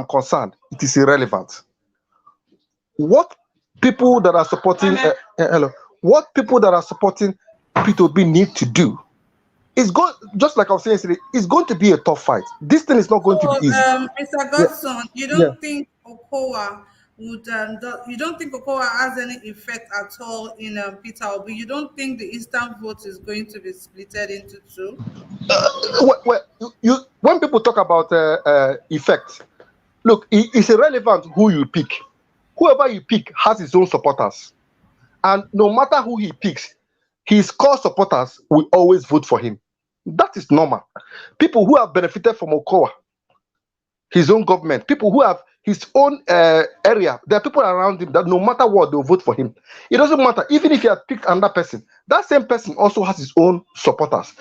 concerned, it is irrelevant. What people that are supporting hello, what people that are supporting P2B need to do is going, just like I was saying yesterday, it's going to be a tough fight. This thing is not going to be So, easy. Mr. Yeah, Godson, you yeah. don't think Okowa you don't think Okowa has any effect at all in Peter Obi? You don't think the Eastern vote is going to be splitted into two? Well, when people talk about effect, look, it's irrelevant who you pick. Whoever you pick has his own supporters, and no matter who he picks, his core supporters will always vote for him. That is normal. People who have benefited from Okowa, his own government, people who have his own area, there are people around him that no matter what, they'll vote for him. It doesn't matter. Even if he had picked another person, that same person also has his own supporters.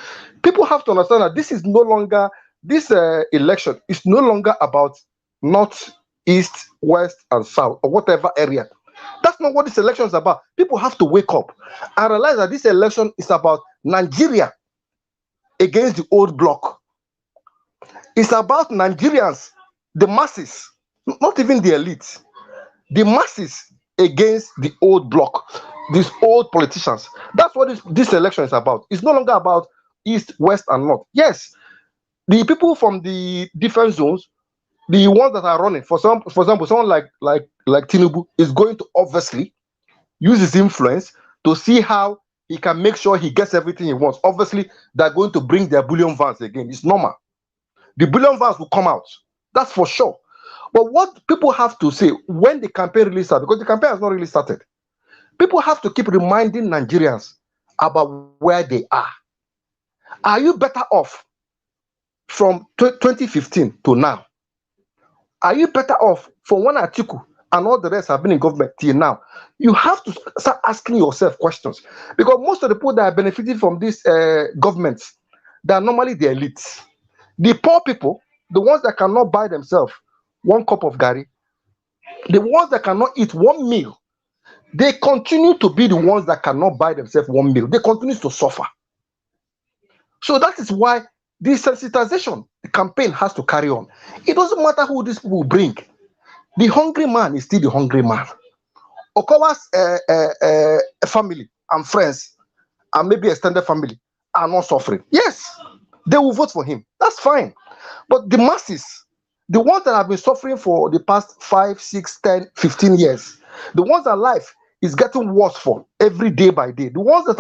People have to understand that this is no longer, this election is no longer about north, east, west, and south, or whatever area. That's not what this election is about. People have to wake up and realize that this election is about Nigeria against the old bloc. It's about Nigerians, the masses, not even the elite, the masses against the old bloc, these old politicians. That's what this election is about. It's no longer about east, west, and north. Yes, the people from the different zones, the ones that are running, for example, someone like Tinubu is going to obviously use his influence to see how he can make sure he gets everything he wants. Obviously, they're going to bring their bullion vans again. It's normal. The bullion vans will come out. That's for sure. But what people have to say when the campaign really starts, because the campaign has not really started, people have to keep reminding Nigerians about where they are. Are you better off from 2015 to now? Are you better off from when Atiku and all the rest have been in government till now? You have to start asking yourself questions, because most of the people that are benefiting from these governments, they are normally the elites. The poor people, the ones that cannot buy themselves one cup of gari, the ones that cannot eat one meal, they continue to be the ones that cannot buy themselves one meal. They continue to suffer. So that is why this sensitization, the campaign has to carry on. It doesn't matter who these people bring. The hungry man is still the hungry man. Okowa's family and friends and maybe extended family are not suffering. Yes, they will vote for him. That's fine. But the masses, the ones that have been suffering for the past 5, 6, 10, 15 years, the ones that life is getting worse for every day by day, the ones that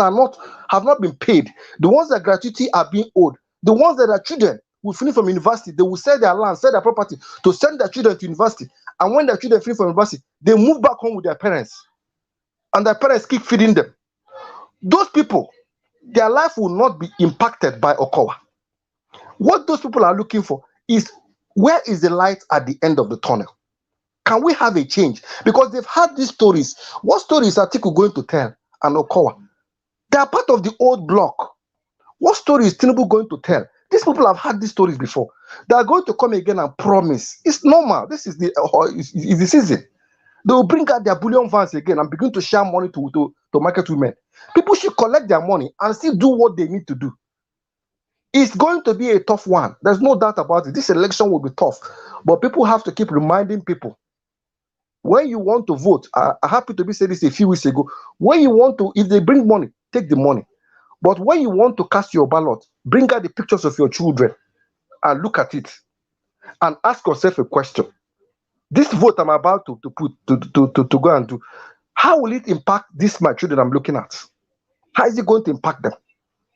have not been paid, the ones that gratuity are being owed, the ones that are children will finish from university, they will sell their land, sell their property to send their children to university. And when their children finish from university, they move back home with their parents. And their parents keep feeding them. Those people, their life will not be impacted by Okowa. What those people are looking for is, where is the light at the end of the tunnel? Can we have a change? Because they've had these stories. What stories are Atiku going to tell and Okowa? They are part of the old block. What story is Tinubu going to tell? These people have had these stories before. They are going to come again and promise. It's normal. This is the season. They will bring out their bullion vans again and begin to share money to market women. People should collect their money and still do what they need to do. It's going to be a tough one. There's no doubt about it. This election will be tough. But people have to keep reminding people, when you want to vote, I happen to be saying this a few weeks ago, when you want to, if they bring money, take the money. But when you want to cast your ballot, bring out the pictures of your children and look at it and ask yourself a question. This vote I'm about to put to go and do, how will it impact this my children I'm looking at? How is it going to impact them?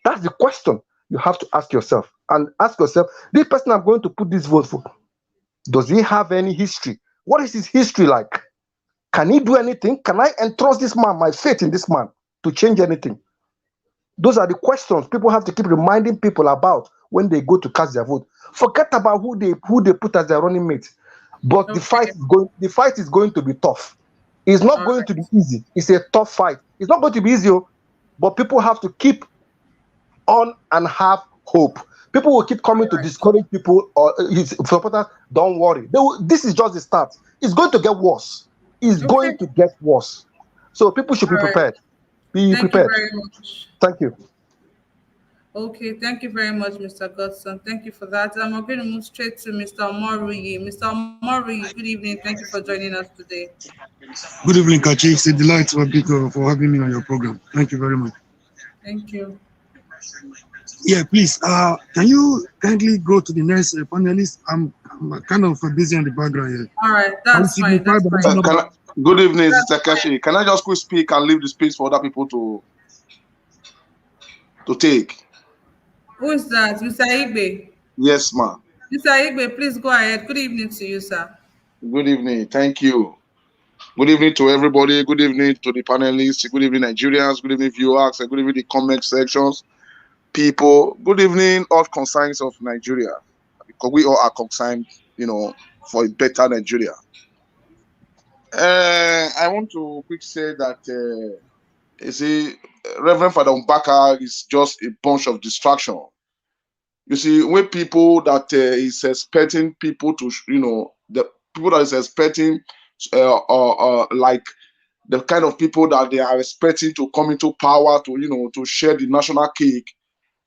That's the question you have to ask yourself. And ask yourself, this person I'm going to put this vote for, does he have any history? What is his history like? Can he do anything? Can I entrust this man, my faith in this man, to change anything? Those are the questions people have to keep reminding people about when they go to cast their vote. Forget about who they put as their running mate. But Okay. the fight is going to be tough. It's not going to be easy. It's a tough fight. It's not going to be easy, but people have to keep on and have hope. People will keep coming to discourage people or his supporters. Don't worry. This is just the start. It's going to get worse. It's going to get worse. So people should be prepared. Be prepared. Thank you very much. Thank you. Okay, thank you very much, Mr. Godson. Thank you for that. I'm going to move straight to Mr. Moruyi. Mr. Moruyi, good evening. Thank you for joining us today. Good evening, Kachi. It's a delight for having me on your program. Thank you very much. Thank you. Yeah, please. Can you kindly go to the next panelist? I'm kind of busy on the background here. All right, I'll that's fine. signify That's by fine. using Can I, good evening, That's Sister fine. Kashi. Can I just quick speak and leave the space for other people to take? Who is that? Mr. Igbe. Yes, ma'am. Mr. Igbe, please go ahead. Good evening to you, sir. Good evening. Thank you. Good evening to everybody. Good evening to the panelists. Good evening, Nigerians. Good evening, viewers. And good evening, the comment sections. People. Good evening, all concerns of Nigeria. Because we all are concerned, for a better Nigeria. I want to quick say that, you see, Reverend Father Mbaka is just a bunch of distraction. You see, when people that is expecting people to, the people that is expecting, like the kind of people that they are expecting to come into power to, to share the national cake,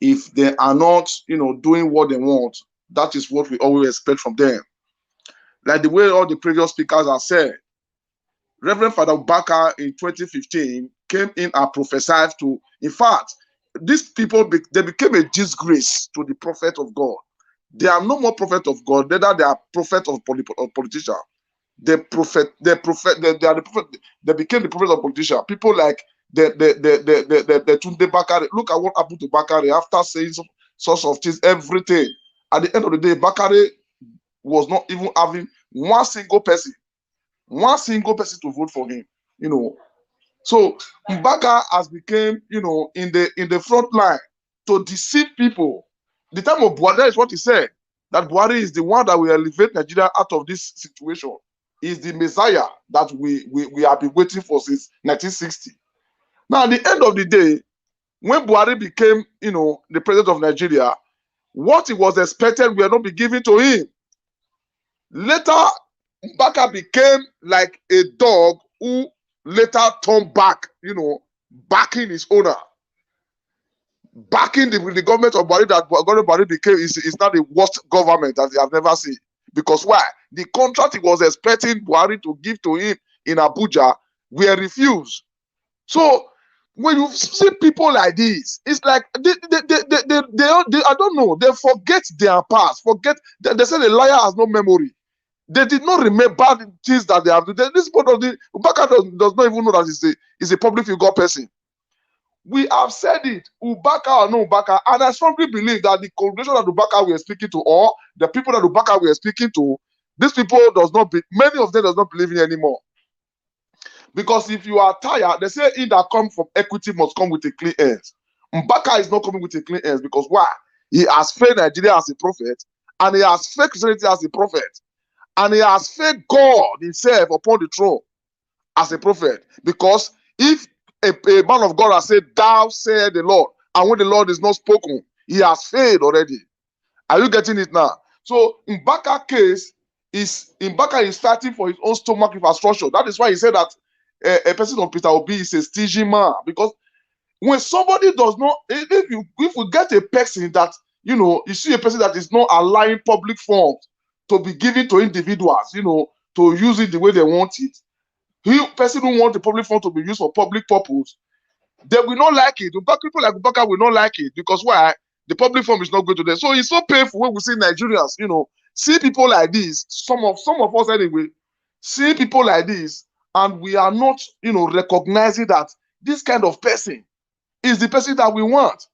if they are not, doing what they want, that is what we always expect from them. Like the way all the previous speakers have said, Reverend Father Baka in 2015 came in and prophesied to, in fact, these people, they became a disgrace to the prophet of God. They are no more prophet of God, neither they are prophet of politician. They are the prophet, they became the prophet of politician. People like the Tunde Bakare. Look at what happened to Bakare after saying some sorts of things, everything. At the end of the day, Bakare was not even having one single person to vote for him, you know. So Mbaka has become, in the front line to deceive people. The time of Buhari, that is what he said, that Buhari is the one that will elevate Nigeria out of this situation. Is the Messiah that we have been waiting for since 1960. Now, at the end of the day, when Buhari became, the president of Nigeria, what he was expected will not be given to him. Later, Mbaka became like a dog who later turned back, backing his owner, backing the government of Buhari. That government Buhari became is now the worst government that they have never seen. Because why? The contract he was expecting Buhari to give to him in Abuja were refused. So when you see people like this, it's like they I don't know, they forget their past, they say the liar has no memory. They did not remember the things that they have done. This part of the Ubaka does not even know that he's a public figure person. We have said it, Ubaka or no Ubaka, and I strongly believe that the congregation that Ubaka we are speaking to, or the people that Ubaka we are speaking to, these people many of them does not believe in anymore. Because if you are tired, they say he that come from equity must come with a clean hands. Mbaka is not coming with a clean hands because why? He has failed Nigeria as a prophet, and he has failed Christianity as a prophet. And he has failed God himself upon the throne as a prophet. Because if a man of God has said, thou said the Lord, and when the Lord is not spoken, he has failed already. Are you getting it now? So in Mbaka case, Mbaka is fighting for his own stomach infrastructure. That is why he said that a person of Peter Obi is a stingy man. Because when somebody does not, if we get a person that, you see a person that is not allowing public funds to be given to individuals, to use it the way they want it. Person who wants the public fund to be used for public purpose, they will not like it. People like Ubaka will not like it because why? The public fund is not going to them. So it's so painful when we see Nigerians, see people like this. Some of us anyway, see people like this, and we are not, recognizing that this kind of person is the person that we want.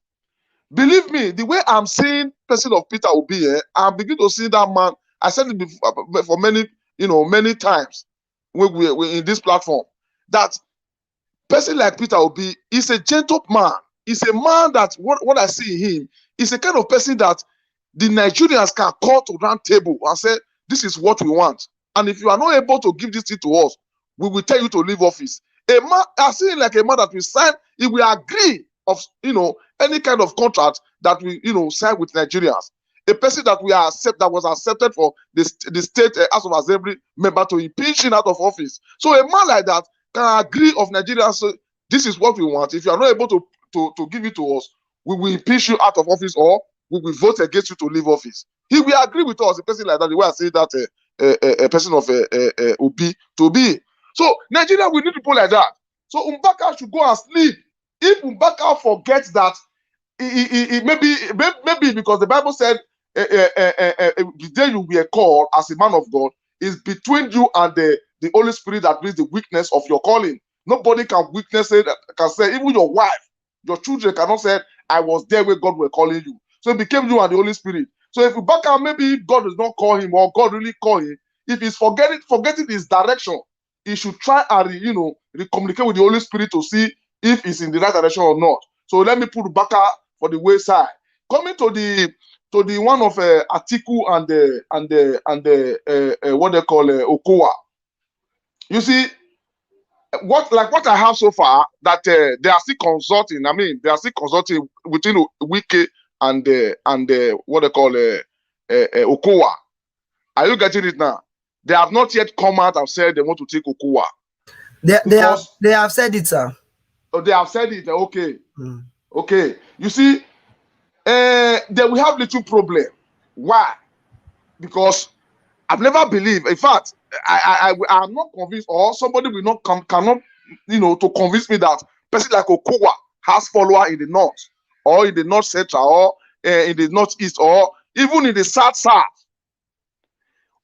Believe me, the way I'm seeing person of Peter Obi, I'm beginning to see that man. I said it before, for many times when we in this platform, that person like Peter Obi is a gentle man. He's a man that what I see in him is a kind of person that the Nigerians can call to round table and say, this is what we want. And if you are not able to give this thing to us, we will tell you to leave office. A man, I see him like a man that will sign, he will agree of any kind of contract that we sign with Nigerians. A person that that was accepted for the state House of Assembly member to impeach him out of office. So a man like that can agree of Nigerians. So this is what we want. If you are not able to give it to us, we will impeach you out of office or we will vote against you to leave office. He will agree with us, a person like that, the way I say that a person of Obi to be. So Nigeria, we need people like that. So Mbaka should go and sleep. If Mbaka forgets that, maybe because the Bible said the day you were called as a man of God is between you and the Holy Spirit that brings the weakness of your calling. Nobody can witness it, can say, even your wife, your children cannot say, I was there where God were calling you. So it became you and the Holy Spirit. So if Mbaka, maybe God does not call him or God really call him, if he's forgetting his direction, he should try and recommunicate with the Holy Spirit to see if it's in the right direction or not. So let me put Mbaka for the wayside. Coming to the one of Atiku and what they call Okowa. You see, what I have so far, that they are still consulting. I mean, they are still consulting within Wike and what they call Okowa. Are you getting it now? They have not yet come out and said they want to take Okowa. They have said it, sir. Oh, they have said it. Okay. Okay. You see, they will have little problem. Why? Because I've never believed. In fact, I'm not convinced, or somebody will not cannot to convince me that person like Okowa has follower in the north, or in the north central, or in the northeast, or even in the south.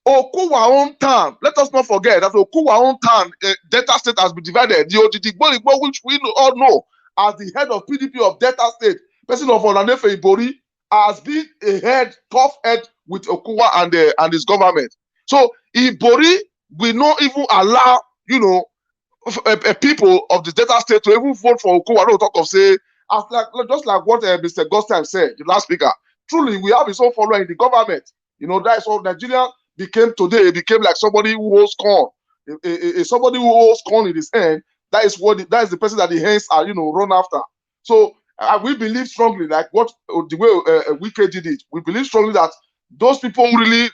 Okowa own town. Let us not forget that Okowa own town, Delta State has been divided. The Ojidigbo, which we all know as the head of PDP of Delta State, person of Onanefe Ibori, has been a tough head with Okowa and his government. So Ibori will not even allow, people of the Delta State to even vote for Okowa. No talk of say, just like what Mr. Gostam said, the last speaker. Truly, we have his own follower in the government. That is what Nigeria became today. It became like somebody who holds corn. Somebody who holds corn in his hand. That is the person that the hands are, run after. So we believe strongly, like what the way Wike did it. We believe strongly that those people really,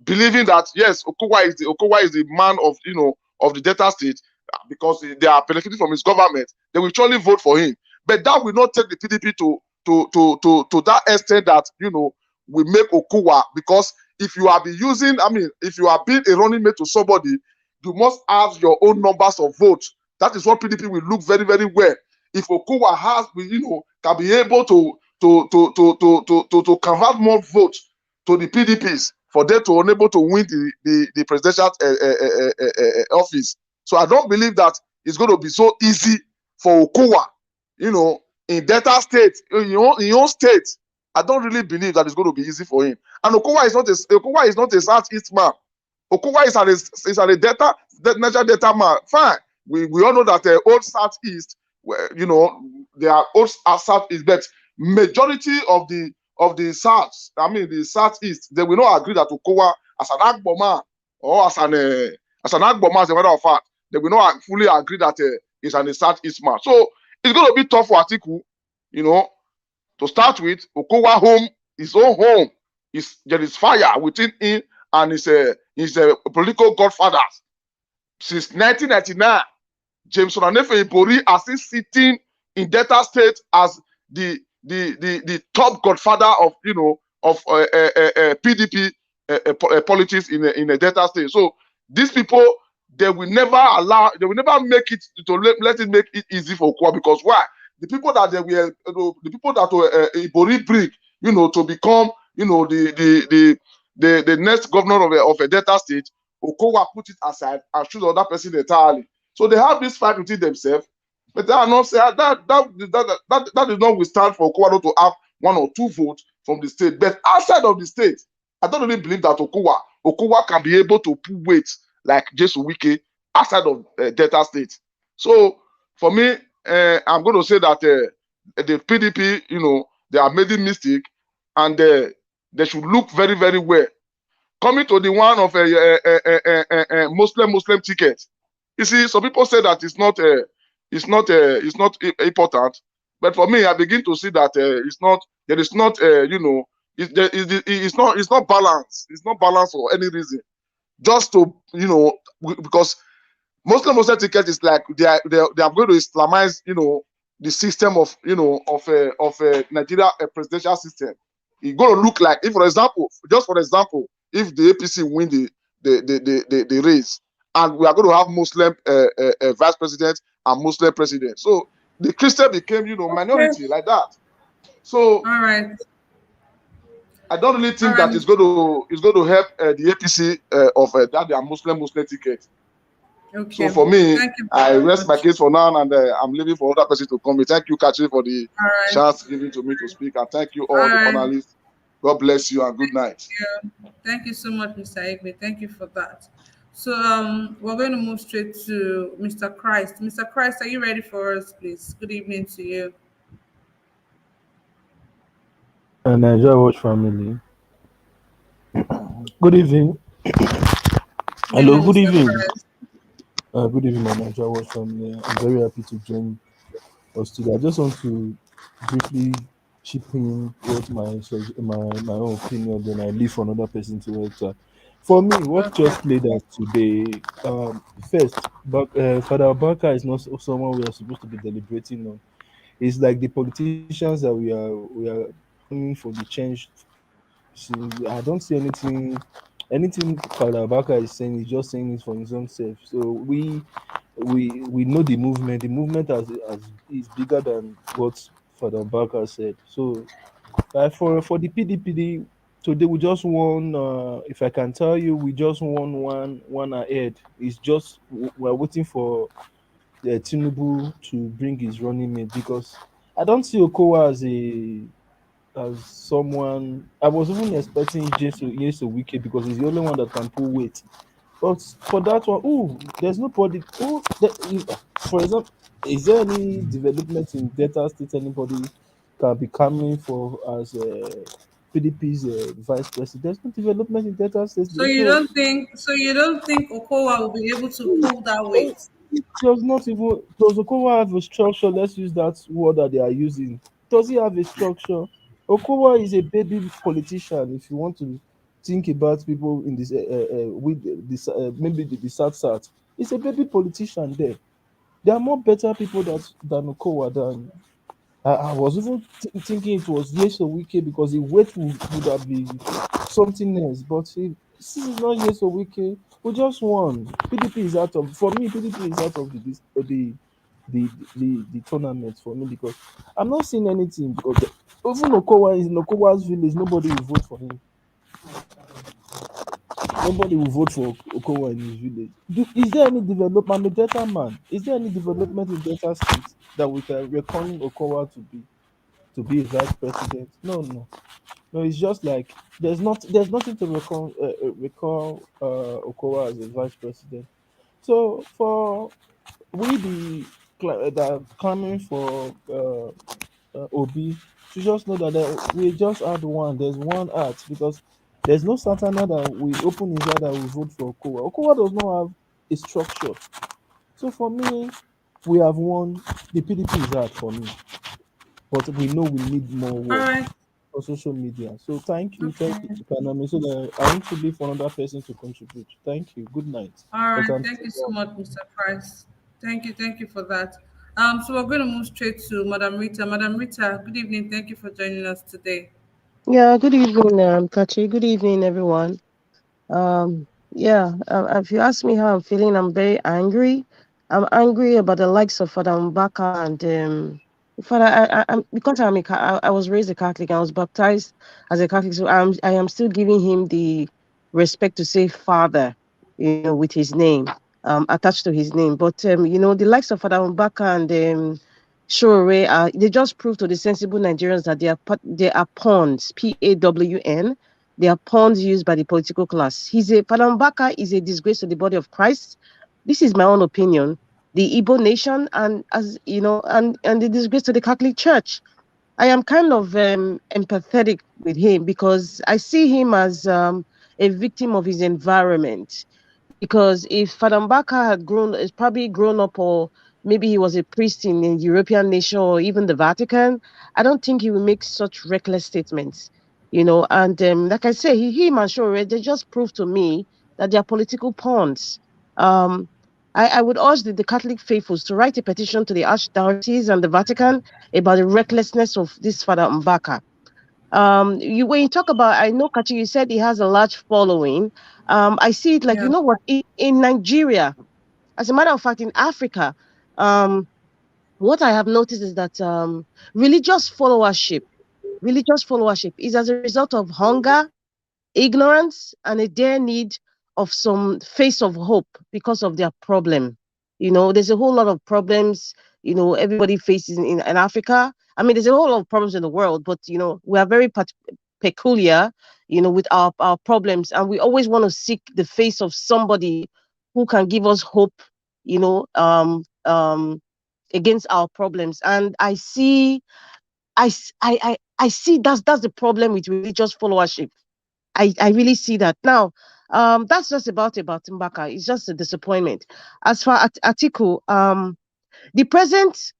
believing that yes, Okowa is the man of of the Delta State, because they are benefiting from his government. They will surely vote for him. But that will not take the PDP to that extent that we make Okowa, because if you are if you are being a running mate to somebody, you must have your own numbers of votes. That is what PDP will look very, very well. If Okowa can be able to convert more votes to the PDPs for them to enable to win the presidential office. So I don't believe that it's going to be so easy for Okowa, in Delta State, in your own state. I don't really believe that it's going to be easy for him. And Okowa is not a Southeast man. Okowa is a natural Delta man. Fine. We all know that old Southeast, they are old Southeast, but majority of the South, the Southeast, they will not agree that Okowa as an Agbo man, or as an Agbo man, as a matter of fact, they will not fully agree that he's a Southeast man. So it's going to be tough for Atiku, to start with. Okowa his own home, there is fire within him, and he's a political godfather. Since 1999, James Onanefe Ibori are still sitting in Delta State as the top godfather of PDP politics in a Delta State. So these people, they will never make it to let it make it easy for Okowa, because why? The people that Ibori bring, to become, the next governor of a Delta State, Okowa put it aside and choose another person entirely. So they have this fight within themselves, but they are not saying that is not withstand for Okowa to have 1 or 2 votes from the state. But outside of the state, I don't really believe that Okowa can be able to pull weight like Jesu Wike outside of Delta State. So for me, I'm going to say that the PDP, they are making mistake, and they should look very, very well. Coming to the one of a Muslim ticket, you see, some people say that it's not important, but for me, I begin to see that it's not balanced. It's not balanced for any reason. Just to because Muslim ticket is like they are going to Islamize the system of Nigeria presidential system. It's going to look like, if for example, if the APC win the race, and we are going to have Muslim vice president and Muslim president, so the Christian became Okay. minority like that. So All right. I don't really All think that right. it's going to help the APC of that their Muslim ticket. So Okay. for me, Thank you I very rest my much. case for now, and I'm leaving for other person to come. Thank you, Kachi, for the All right. chance given to me to speak, and thank you All all the right. panelists. God bless you and good night. Yeah. Thank you so much, Mr. Egbe. Thank you for that. So we're going to move straight to Mr. Christ. Mr. Christ, are you ready for us, please? Good evening to you. And Nigeria Watch family. Good evening. Good Hello, evening, good Mr. evening. Christ. Good evening, my Nigeria Watch family. I'm very happy to join us today. I just want to briefly chip in what my own opinion, then I leave for another person to answer. For me, what Okay. just played out today, first, Father Baka is not someone we are supposed to be deliberating on. It's like the politicians that we are calling for the change. I don't see anything Father Baka is saying. He's just saying it for his own self. So we know the movement. The movement has is bigger than what Father Baka said. So for the PDP, today we just won. If I can tell you, we just won one ahead. It's just we're waiting for Tinubu to bring his running mate, because I don't see Okowa as someone. I was even expecting James Wike, because he's the only one that can pull weight. But for that one, there's nobody. For example, is there any development in Delta State anybody can be coming for as PDP's vice president? There's no development in Delta State. So you So don't think Okowa will be able to pull that weight? it does not even. Does Okowa have a structure? Let's use that word that they are using. Does he have a structure? Okowa is a baby politician. If you want to think about people in this, with this, maybe the South, it's a baby politician there. There are more better people than Okowa. I was even thinking it was Yeso Wike, because the weight would have been something else. But this is not Yeso Wike. We just won. PDP is out of. For me, PDP is out of the tournament for me, because I'm not seeing anything. Because even Okowa is in Okowa's village. Nobody will vote for him. Nobody will vote for Okowa in his village. Is there any development? I'm a Delta man. Is there any development in Delta State that we can reckon Okowa to be a vice president? No, no, no. It's just like there's nothing to recall Okowa as a vice president. So for we that are clamoring for Obi, to just know that we just had one. There's one act, because there's no Santana that we open his eye that we vote for Okowa. Okowa does not have a structure. So for me, we have won. The PDP is out for me, but we know we need more All work right. on social media. So thank you, Okay. Kanami. So that I want to leave for another person to contribute. Thank you. Good night. All But right. I'm Thank still you so on. much, Mr. Price. Thank you for that. So we're going to move straight to Madam Rita. Madam Rita, good evening. Thank you for joining us today. Yeah, good evening, Kachi. Good evening, everyone. If you ask me how I'm feeling, I'm very angry. I'm angry about the likes of Father Mbaka and Father. I'm because I was raised a Catholic. I was baptized as a Catholic, so I am still giving him the respect to say Father, with his name attached to his name. But the likes of Father Mbaka and Sure, they just prove to the sensible Nigerians that they are pawns, PAWN. They are pawns used by the political class. Father Mbaka is a disgrace to the body of Christ. This is my own opinion. The Igbo nation, and as you know, and the disgrace to the Catholic Church. I am kind of empathetic with him because I see him as a victim of his environment. Because if Father Mbaka is probably grown up, or maybe he was a priest in a European nation or even the Vatican, I don't think he will make such reckless statements. And like I say, him and Shore, they just prove to me that they are political pawns. Um, I would urge the Catholic faithfuls to write a petition to the Archdiocese and the Vatican about the recklessness of this Father Mbaka. When you talk about, I know Kachi, you said he has a large following. I see it like, Yeah. you know what, in Nigeria, as a matter of fact, in Africa, what I have noticed is that religious followership, religious followership is as a result of hunger, ignorance, and a dire need of some face of hope because of their problem. You know, there's a whole lot of problems, you know, everybody faces in Africa. I mean, there's a whole lot of problems in the world, but, you know, we are very peculiar, you know, with our problems. And we always want to seek the face of somebody who can give us hope, you know, against our problems. And I see that's the problem with religious followership. I really see that. Now, that's just about Mbaka. It's just a disappointment. As for Atiku, the present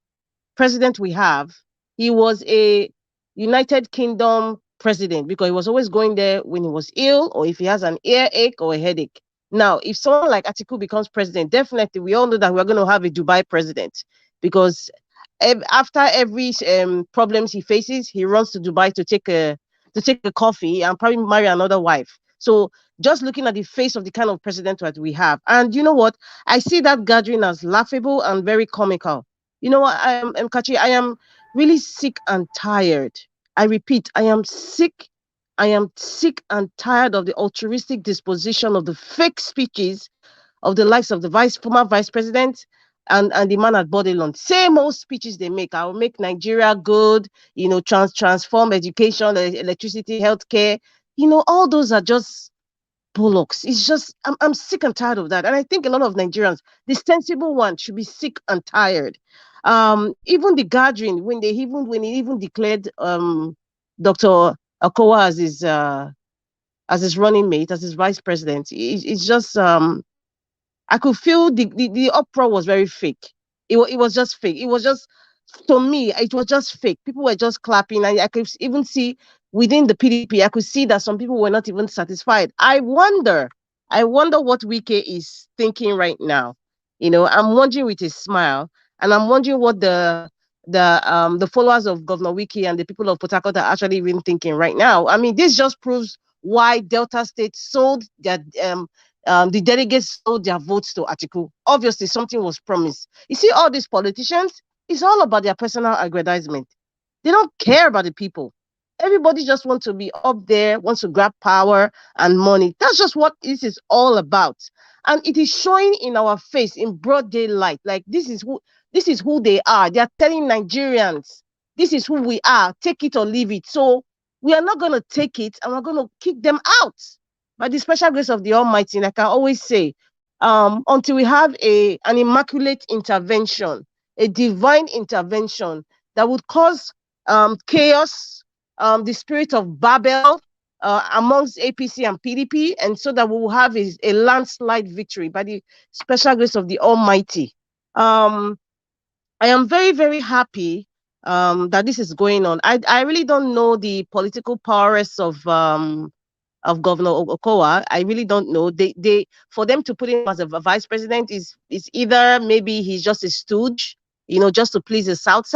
president we have, he was a United Kingdom president because he was always going there when he was ill or if he has an earache or a headache. Now, if someone like Atiku becomes president, definitely we all know that we're going to have a Dubai president because after every problems he faces, he runs to Dubai to take a coffee and probably marry another wife. So just looking at the face of the kind of president that we have, and you know what, I see that gathering as laughable and very comical. You know what, I am Kachi, I am really sick and tired. I repeat, I am sick. I am sick and tired of the altruistic disposition of the fake speeches of the likes of the former vice president and the man at Bodilon. Same old speeches they make. I will make Nigeria good, you know, transform education, electricity, healthcare. You know, all those are just bullocks. It's just, I'm sick and tired of that. And I think a lot of Nigerians, the sensible one should be sick and tired. Even the gathering, when he even declared Dr. Okowa as his running mate, as his vice president, it's just I could feel the uproar was very fake. It was just fake. It was just, to me, it was just fake. People were just clapping. And I could even see within the PDP, I could see that some people were not even satisfied. I wonder what Wike is thinking right now. You know, I'm wondering with his smile, and I'm wondering what the followers of Governor Wike and the people of Port Harcourt are actually even thinking right now. I mean, this just proves why Delta State sold their the delegates sold their votes to Atiku. Obviously, something was promised. You see, all these politicians, it's all about their personal aggrandizement. They don't care about the people. Everybody just wants to be up there, wants to grab power and money. That's just what this is all about. And it is showing in our face in broad daylight. Like this is who they are. They are telling Nigerians, this is who we are. Take it or leave it. So we are not going to take it and we're going to kick them out by the special grace of the Almighty. Like I always say, until we have an immaculate intervention, a divine intervention that would cause chaos, the spirit of Babel amongst APC and PDP, and so that we will have a landslide victory by the special grace of the Almighty. I am very, very happy that this is going on. I really don't know the political prowess of Governor Okowa. I really don't know. They for them to put him as a vice president is either maybe he's just a stooge, you know, just to please the South,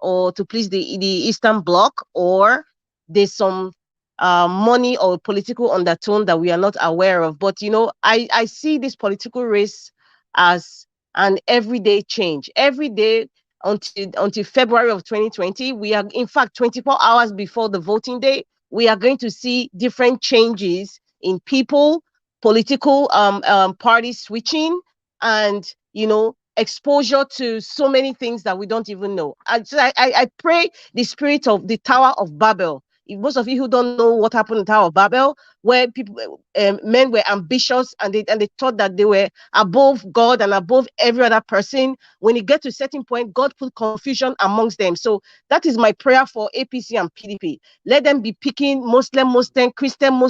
or to please the Eastern Bloc, or there's some money or political undertone that we are not aware of. But you know, I see this political race as an everyday change. Every day until February of 2020, we are in fact 24 hours before the voting day, we are going to see different changes in people, political parties switching, and you know, exposure to so many things that we don't even know. I pray the spirit of the Tower of Babel. If most of you who don't know what happened in the Tower of Babel, where people, men were ambitious and they thought that they were above God and above every other person. When it gets to a certain point, God put confusion amongst them. So that is my prayer for APC and PDP. Let them be picking Muslim, Christian,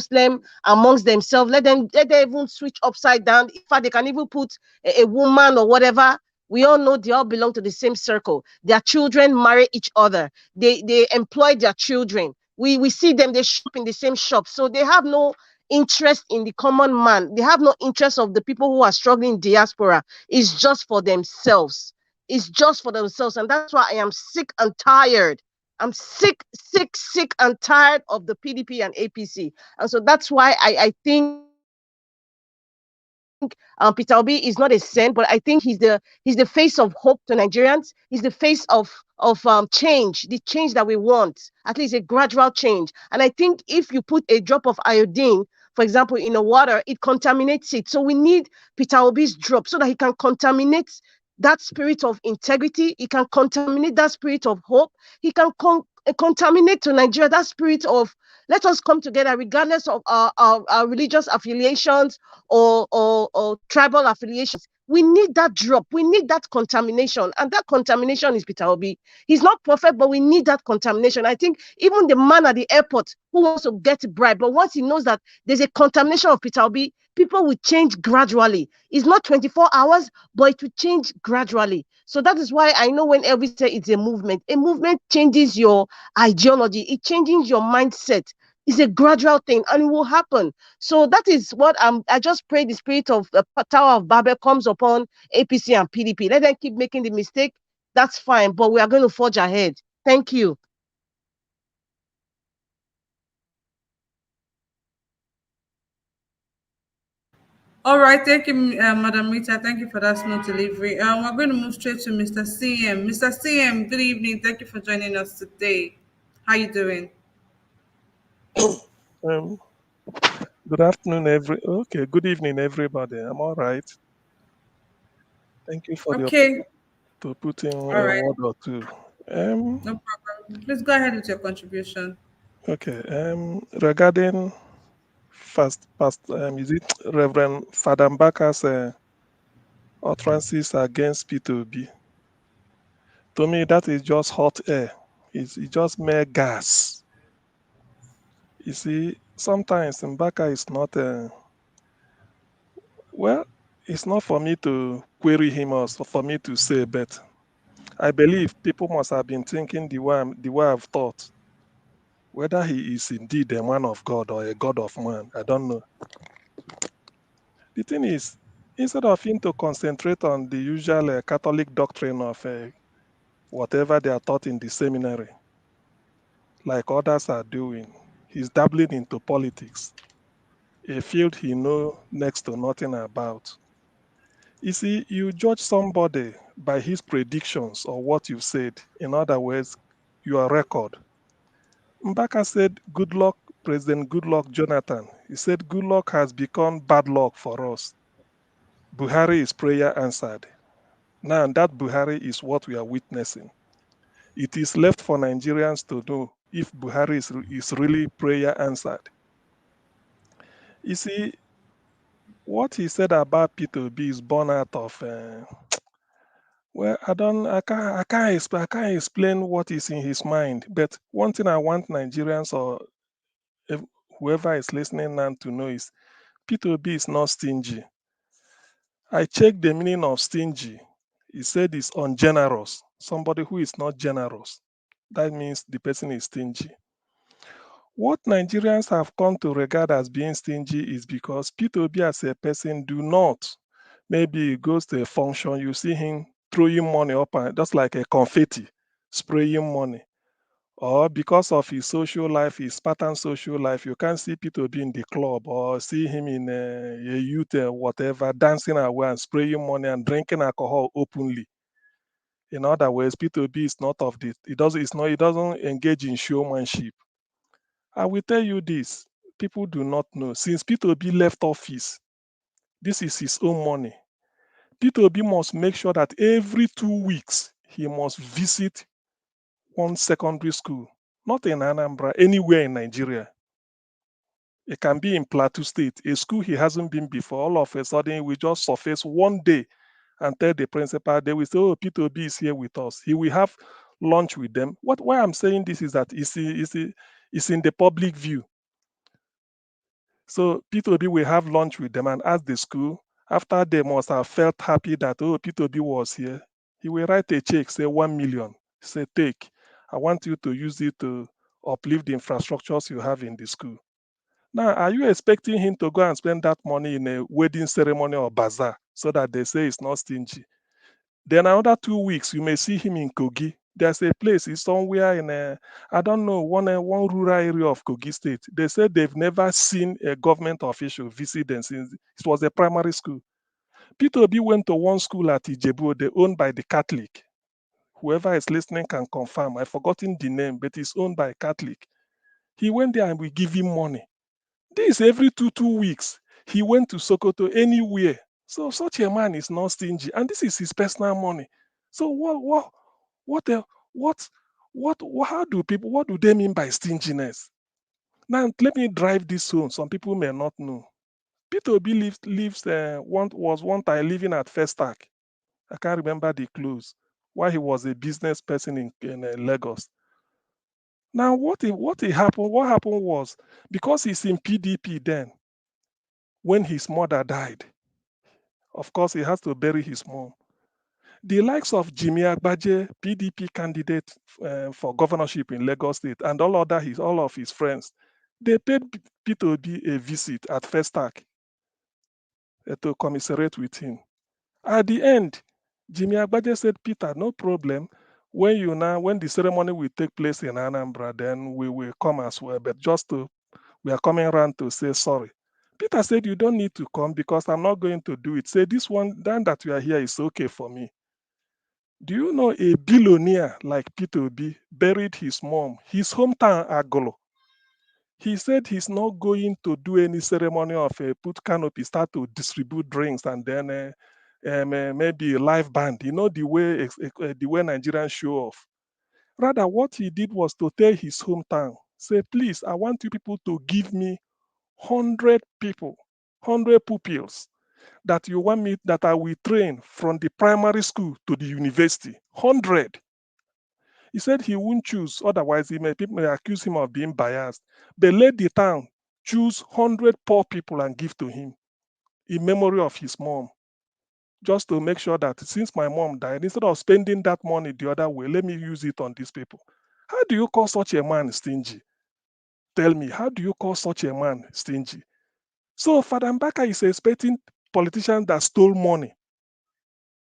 amongst themselves. Let them even switch upside down. In fact, they can even put a woman or whatever. We all know they all belong to the same circle. Their children marry each other. They employ their children. We see them, they shop in the same shop. So they have no interest in the common man. They have no interest of the people who are struggling in diaspora. It's just for themselves. It's just for themselves. And that's why I am sick and tired. I'm sick, sick, sick and tired of the PDP and APC. And so that's why I think Peter Obi is not a saint, but I think he's the face of hope to Nigerians. He's the face of change, the change that we want, at least a gradual change. And I think if you put a drop of iodine, for example, in the water, it contaminates it. So we need Peter Obi's drop so that he can contaminate that spirit of integrity. He can contaminate that spirit of hope. He can contaminate to Nigeria that spirit of let us come together regardless of our religious affiliations or tribal affiliations. We need that drop. We need that contamination. And that contamination is Peter Obi. He's not perfect, but we need that contamination. I think even the man at the airport who wants to get bribed, but once he knows that there's a contamination of Peter Obi, people will change gradually. It's not 24 hours, but it will change gradually. So that is why I know when Elvis said it's a movement changes your ideology. It changes your mindset. It's a gradual thing and it will happen. So that is what I just pray the spirit of the Tower of Babel comes upon APC and PDP. Let them keep making the mistake. That's fine, but we are going to forge ahead. Thank you. All right, thank you, Madam Rita. Thank you for that smooth delivery. We're going to move straight to Mr. CM. Mr. CM, good evening. Thank you for joining us today. How you doing? Good afternoon, good evening, everybody. I'm all right. Thank you for the Okay. opportunity to put in All a right. word or two. No problem. Please go ahead with your contribution. Okay. Regarding is it Reverend Father Mbaka's utterances against P2B? To me, that is just hot air. It's just mere gas. You see, sometimes Mbaka is not well. It's not for me to query him or for me to say, but I believe people must have been thinking the way I've thought. Whether he is indeed a man of God or a God of man, I don't know. The thing is, instead of him to concentrate on the usual Catholic doctrine of whatever they are taught in the seminary, like others are doing, he's dabbling into politics, a field he knows next to nothing about. You see, you judge somebody by his predictions or what you've said. In other words, your record. Mbaka said, good luck, President Goodluck Jonathan. He said, good luck has become bad luck for us. Buhari is prayer answered. Now, that Buhari is what we are witnessing. It is left for Nigerians to know if Buhari is really prayer answered. You see, what he said about P2B is born out of, I can't explain what is in his mind. But one thing I want Nigerians or whoever is listening now to know is P2B is not stingy. I checked the meaning of stingy. He said it's ungenerous. Somebody who is not generous. That means the person is stingy. What Nigerians have come to regard as being stingy is because P2B as a person do not. Maybe he goes to a function, you see him throwing money up and just like a confetti, spraying money. Or because of his social life, his pattern social life, you can't see P2B in the club or see him in a youth whatever, dancing away and spraying money and drinking alcohol openly. In other words, P2B is not of this. It doesn't engage in showmanship. I will tell you this: people do not know. Since P2B left office, this is his own money. P2B must make sure that every 2 weeks he must visit one secondary school, not in Anambra, anywhere in Nigeria. It can be in Plateau State, a school he hasn't been before. All of a sudden, we just surface one day and tell the principal, they will say, oh, P2B is here with us. He will have lunch with them. Why I'm saying this is that it's in the public view. So P2B will have lunch with them and ask the school, after they must have felt happy that, oh, P2B was here, he will write a check, say 1 million. Say, take. I want you to use it to uplift the infrastructures you have in the school. Now, are you expecting him to go and spend that money in a wedding ceremony or bazaar so that they say it's not stingy? Then another 2 weeks, you may see him in Kogi. There's a place, it's somewhere in I don't know, one rural area of Kogi State. They said they've never seen a government official visit them since it was a primary school. Peter Obi went to one school at Ijebu, they owned by the Catholic. Whoever is listening can confirm. I've forgotten the name, but it's owned by Catholic. He went there and we give him money. This every two weeks. He went to Sokoto anywhere. So such a man is not stingy, and this is his personal money. So how do people, what do they mean by stinginess? Now let me drive this home. Some people may not know. Peter Obi was one time living at Festac. I can't remember the close. While he was a business person in Lagos. Now what happened was, because he's in PDP then, when his mother died, of course, he has to bury his mom. The likes of Jimmy Agbaje, PDP candidate for governorship in Lagos State, and all of his friends, they paid Peter Obi a visit at Festac to commiserate with him. At the end, Jimmy Agbaje said, "Peter, no problem. When the ceremony will take place in Anambra, then we will come as well. But we are coming around to say sorry." Peter said, "You don't need to come because I'm not going to do it. Say this one, then that you are here is okay for me." Do you know a billionaire like Peter Obi buried his mom, his hometown Agolo? He said he's not going to do any ceremony of put canopy, start to distribute drinks, and then maybe a live band. You know the way Nigerians show off. Rather, what he did was to tell his hometown, say, "Please, I want you people to give me 100 people, 100 pupils that I will train from the primary school to the university. 100." He said he won't choose, otherwise people may accuse him of being biased. But let the town choose 100 poor people and give to him in memory of his mom. Just to make sure that since my mom died, instead of spending that money the other way, let me use it on these people. How do you call such a man stingy? Tell me, how do you call such a man stingy? So Father Mbaka is expecting politicians that stole money.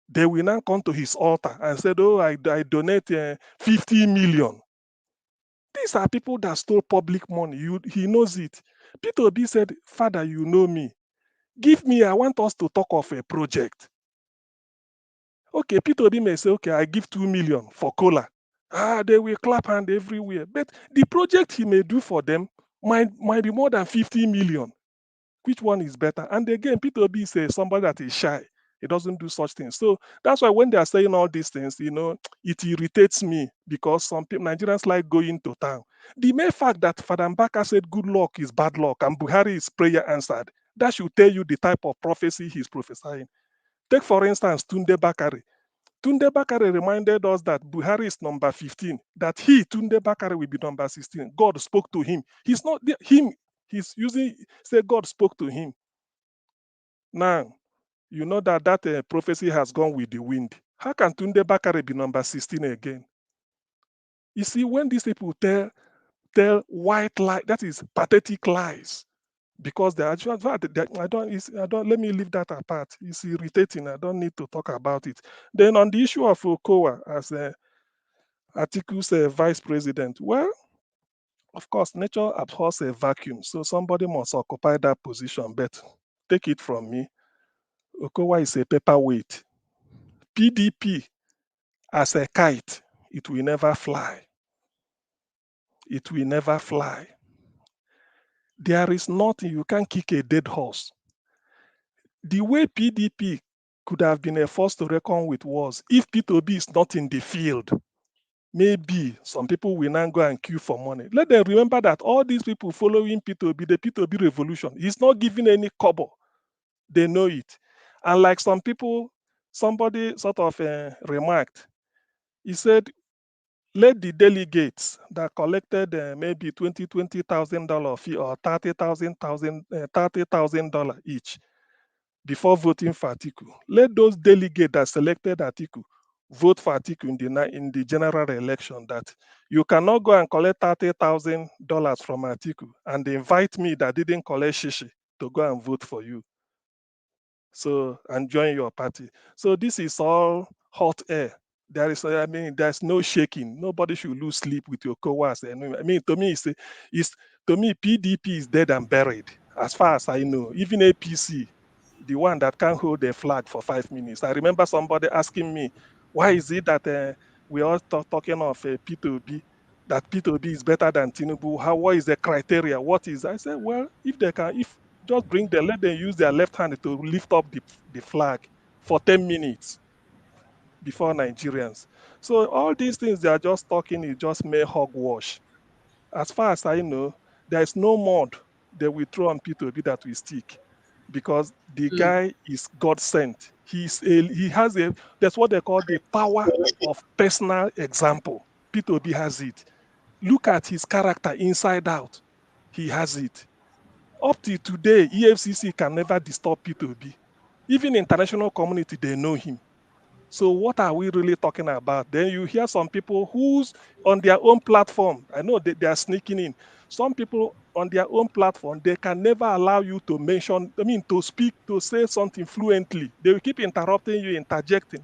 They will now come to his altar and said, "Oh, I donate 50 million." These are people that stole public money. He knows it. Peter Obi said, "Father, you know me. Give me, I want us to talk of a project." Okay, Peter Obi may say, "Okay, I give 2 million for cola." They will clap hand everywhere. But the project he may do for them might be more than 50 million. Which one is better? And again, Peter Obi is somebody that is shy. He doesn't do such things. So that's why when they are saying all these things, it irritates me because some people, Nigerians like going to town. The mere fact that Father Mbaka said good luck is bad luck and Buhari is prayer answered, that should tell you the type of prophecy he's prophesying. Take, for instance, Tunde Bakare. Tunde Bakare reminded us that Buhari is number 15, that Tunde Bakare, will be number 16. God spoke to him. He's not him. He's using, say God spoke to him. Now, you know that prophecy has gone with the wind. How can Tunde Bakare be number 16 again? You see, when these people tell white lies, that is pathetic lies, because they actually, I don't, let me leave that apart. It's irritating. I don't need to talk about it. Then on the issue of Okowa as Atiku's vice president, well, of course, nature abhors a vacuum, so somebody must occupy that position. But take it from me, Okowa is a paperweight. PDP as a kite, it will never fly. It will never fly. There is nothing, you can't kick a dead horse. The way PDP could have been a force to reckon with was if Peter Obi is not in the field, maybe some people will now go and queue for money. Let them remember that all these people following Peter Obi, the Peter Obi revolution, he's not giving any kobo. They know it. And like some people, somebody sort of remarked, he said, let the delegates that collected maybe $20,000 fee or $30,000 each before voting for Atiku, let those delegates that selected Atiku vote for Atiku in the general election, that you cannot go and collect $30,000 from Atiku and invite me that didn't collect shishi to go and vote for you. So, and join your party. So this is all hot air. There's no shaking. Nobody should lose sleep with your Okowa. To me, to me, PDP is dead and buried, as far as I know. Even APC, the one that can't hold a flag for 5 minutes. I remember somebody asking me, why is it that we are talking of P2B, that P2B is better than Tinubu? What is the criteria? What is? I said, well, if just let them use their left hand to lift up the flag for 10 minutes before Nigerians. So all these things they are just talking is just mere hogwash. As far as I know, there is no mod they will throw on P2B that will stick, because the guy is God sent. He has that's what they call the power of personal example. P2B has it. Look at his character inside out. He has it. Up to today, EFCC can never disturb P2B. Even international community, they know him. So what are we really talking about? Then you hear some people who's on their own platform. I know they are sneaking in. Some people on their own platform, they can never allow you to to speak, to say something fluently. They will keep interrupting you, interjecting.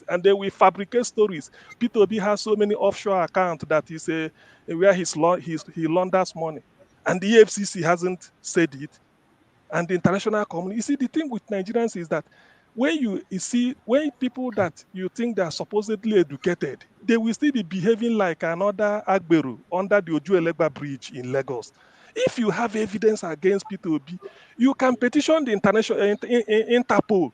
And they will fabricate stories. P2B has so many offshore accounts that is where he launders money. And the EFCC hasn't said it, and the international community. You see, the thing with Nigerians is that when people that you think they are supposedly educated, they will still be behaving like another Agberu under the Ojuelegba Bridge in Lagos. If you have evidence against P2B, you can petition the international Interpol.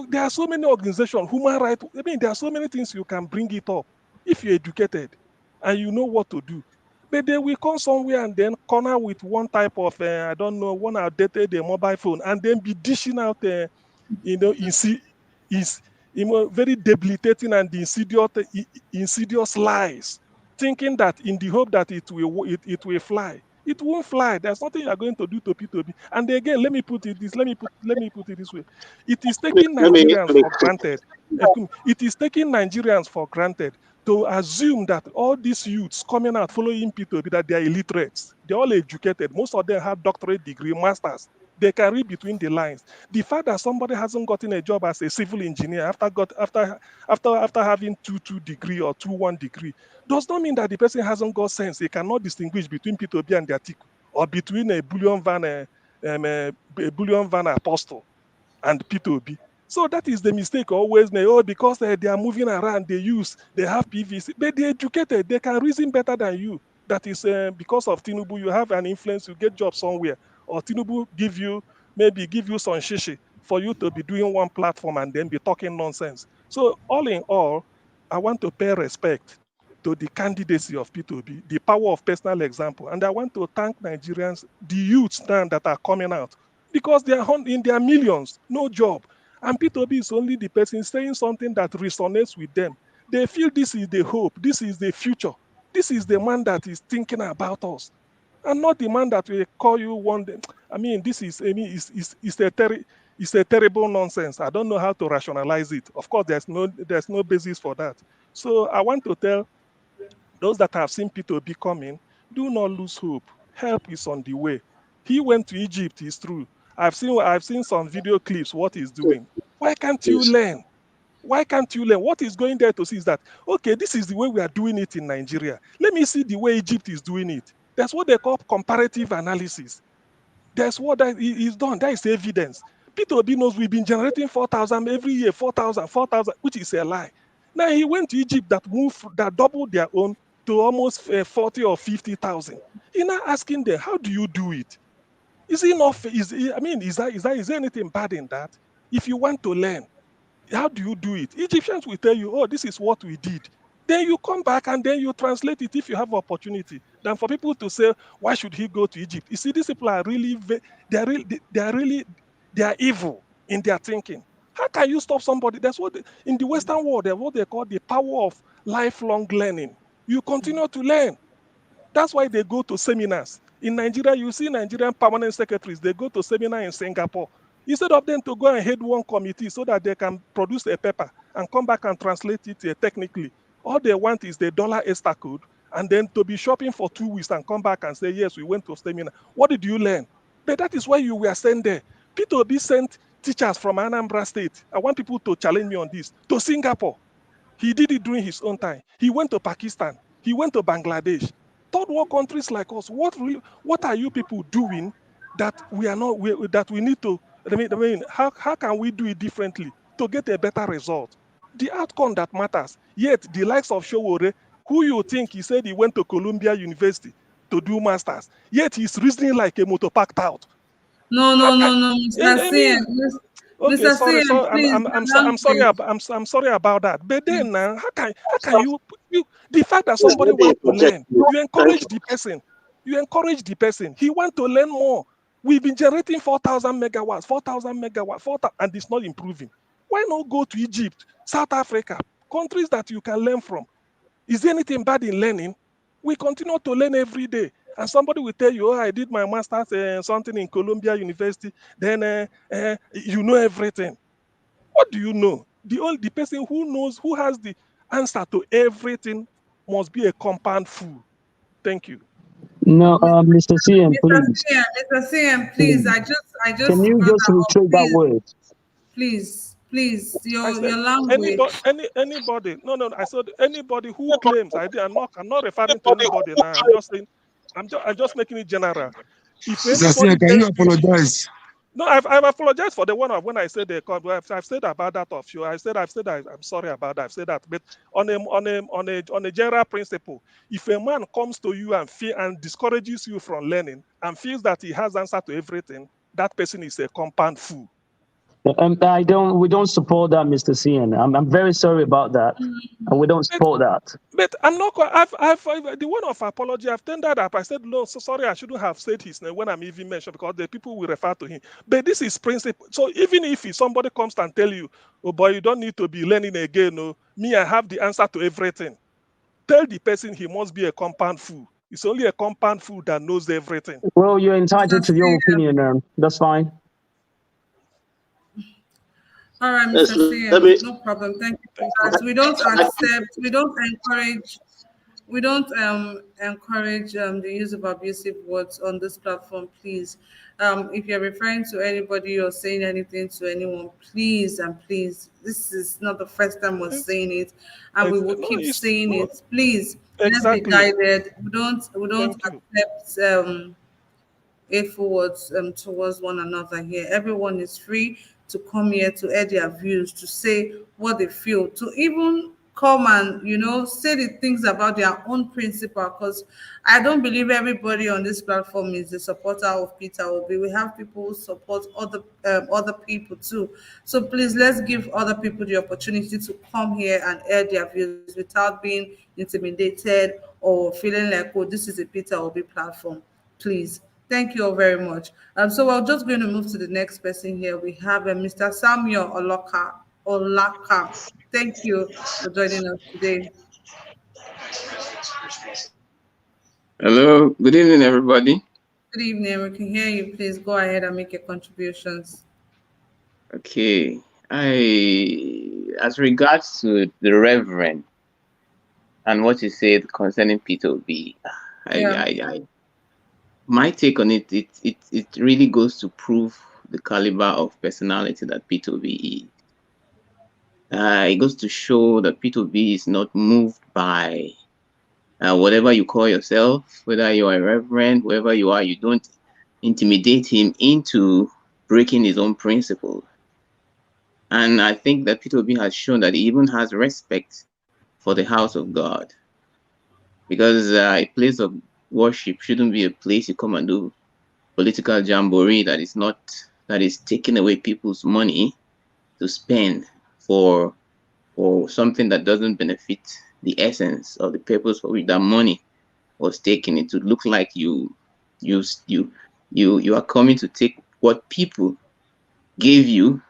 There are so many organizations, human rights. There are so many things you can bring it up if you're educated and you know what to do. But they will come somewhere and then corner with one type of, I don't know, one outdated mobile phone, and then be dishing out, is very debilitating and insidious lies, thinking that in the hope that it will fly. It won't fly. There's nothing you're going to do to P2B. And again, let me put it this way. It is taking Let me Nigerians for granted. It is taking Nigerians for granted to assume that all these youths coming out following P2B, that they are illiterates. They're all educated. Most of them have doctorate degree, masters. They can read between the lines. The fact that somebody hasn't gotten a job as a civil engineer after having 2 degree or 2 1 degree does not mean that the person hasn't got sense. They cannot distinguish between P2B and the Atiku, or between a bullion van apostle and P2B. So that is the mistake always made. Oh, because they are moving around, they have PVC, but they're educated, they can reason better than you. That is because of Tinubu, you have an influence, you get job somewhere, or Tinubu give you some shishi for you to be doing one platform and then be talking nonsense. So all in all, I want to pay respect to the candidacy of P2B, the power of personal example, and I want to thank Nigerians, the youths now that are coming out, because they are in their millions, no job. And P2B is only the person saying something that resonates with them. They feel this is the hope, this is the future, this is the man that is thinking about us, and not the man that will call you one day. It's a terrible nonsense. I don't know how to rationalize it. Of course, there's no basis for that. So I want to tell those that have seen P2B coming, do not lose hope. Help is on the way. He went to Egypt, it's true. I've seen some video clips, what he's doing. Why can't you learn? Why can't you learn? What is going there to see is that, okay, this is the way we are doing it in Nigeria. Let me see the way Egypt is doing it. That's what they call comparative analysis. That's what that is done. That is evidence. P2B knows we've been generating 4,000 every year, 4,000, which is a lie. Now he went to Egypt that doubled their own to almost 40 or 50,000. He's now asking them, how do you do it? Is it not? Is there anything bad in that? If you want to learn, how do you do it? Egyptians will tell you, oh, this is what we did. Then you come back and then you translate it if you have opportunity. Than for people to say, why should he go to Egypt? You see, these people are really, they are evil in their thinking. How can you stop somebody? That's what in the Western world, they what they call the power of lifelong learning. You continue to learn. That's why they go to seminars. In Nigeria, you see Nigerian permanent secretaries, they go to seminar in Singapore. Instead of them to go and head one committee so that they can produce a paper and come back and translate it technically. All they want is the dollar Easter code, and then to be shopping for 2 weeks and come back and say, yes, we went to seminar. What did you learn? But that is why you were sent there. Peter Obi sent teachers from Anambra State. I want people to challenge me on this. To Singapore. He did it during his own time. He went to Pakistan. He went to Bangladesh. Third world countries like us. What are you people doing that we are not that we need to? How can we do it differently to get a better result? The outcome that matters. Yet the likes of Showore, who you think he said he went to Columbia University to do masters, yet he's reasoning like a motor packed out. No, How no, can, no, no, Mr. I CM. mean, okay, Mr. sorry, CM, sorry. please, I'm sorry. language. I'm sorry about that. But then, how can you the fact that somebody wants to learn, you encourage the person. You encourage the person. He wants to learn more. We've been generating 4,000 megawatts, 4,000 megawatts, 4,000, and it's not improving. Why not go to Egypt, South Africa, countries that you can learn from? Is there anything bad in learning? We continue to learn every day. And somebody will tell you, oh, I did my master's something in Columbia University. Then you know everything. What do you know? The person who knows, who has the answer to everything must be a compound fool. Thank you. No, Mr. CM, please. Mr. CM, please. Please. I Can just you brought just that up. retrieve that Please, word? please. I said Your language. anybody. No. I said anybody who claims I did. I'm not referring to anybody now. I'm just saying. I'm just making it general. If Mr. Sia, anybody can you tells you, apologize? no, I've apologized for the one of when I said the I've said about that of you. I'm sorry about that. I've said that. But on a general principle, if a man comes to you and discourages you from learning and feels that he has answer to everything, that person is a compound fool. We don't support that, Mr. CN. I'm very sorry about that. And we don't support that. But I'm not. I've the one of apology. I've tendered up. I said no. So sorry. I shouldn't have said his name when I'm even mentioned because the people will refer to him. But this is principle. So even if somebody comes and tell you, oh boy, you don't need to be learning again. No, me, I have the answer to everything. Tell the person he must be a compound fool. It's only a compound fool that knows everything. Well, you're entitled to your opinion. That's fine. All right, Mr. CM, no problem. Thank you. We don't accept, we don't encourage the use of abusive words on this platform. Please, if you're referring to anybody or saying anything to anyone, please and please, this is not the first time we're saying it, and we will keep saying it. Please, let's be guided. We don't accept hateful words towards one another here. Everyone is free to come here to air their views, to say what they feel, to even come and say the things about their own principle. Because I don't believe everybody on this platform is a supporter of Peter Obi. We have people who support other people too. So please, let's give other people the opportunity to come here and air their views without being intimidated or feeling like, oh, this is a Peter Obi platform. Please. Thank you all very much. So we're just going to move to the next person here. We have Mr. Samuel Olaka. Thank you for joining us today. Hello, good evening, everybody. Good evening. We can hear you. Please go ahead and make your contributions. Okay, as regards to the Reverend and what you said concerning Peter Obi, my take on it really goes to prove the caliber of personality that Peter Obi is. It goes to show that Peter Obi is not moved by whatever you call yourself, whether you are a reverend, whoever you are, you don't intimidate him into breaking his own principles. And I think that Peter Obi has shown that he even has respect for the house of God. Because a place of worship shouldn't be a place you come and do political jamboree that is taking away people's money to spend for something that doesn't benefit the essence of the purpose for which that money was taken. It would look like you are coming to take what people gave you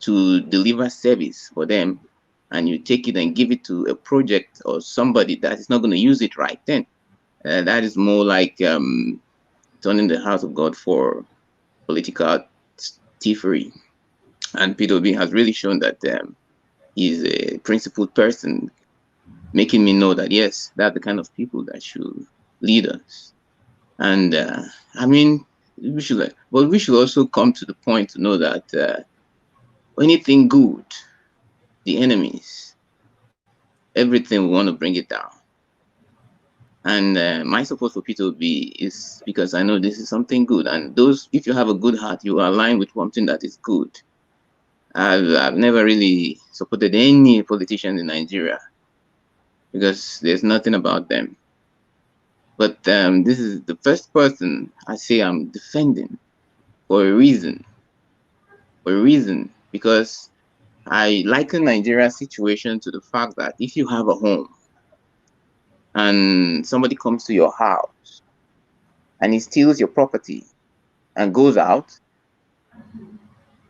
to deliver service for them, and you take it and give it to a project or somebody that is not going to use it right then. That is more like turning the house of God for political thievery. And Peter Obi has really shown that is a principled person, making me know that yes, they're the kind of people that should lead us. And I mean, but we should also come to the point to know that anything good, the enemies, everything we want to bring it down. And my support for P2B is because I know this is something good. And those, if you have a good heart, you align with something that is good. I've never really supported any politician in Nigeria because there's nothing about them. But this is the first person I say I'm defending for a reason. For a reason, because I liken Nigeria's situation to the fact that if you have a home and somebody comes to your house and he steals your property and goes out,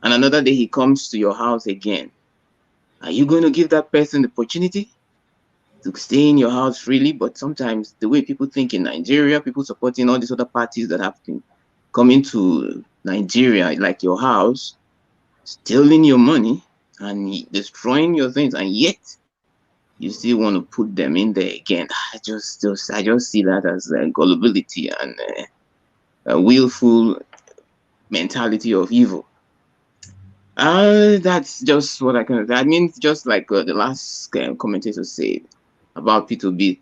and another day he comes to your house again, are you going to give that person the opportunity to stay in your house freely? But sometimes the way people think in Nigeria, people supporting all these other parties that have been coming to Nigeria, like your house, stealing your money and destroying your things, and yet you still want to put them in there again. I just see that as gullibility and a willful mentality of evil. That's just what I can say. I mean, just like the last commentator said about P2B.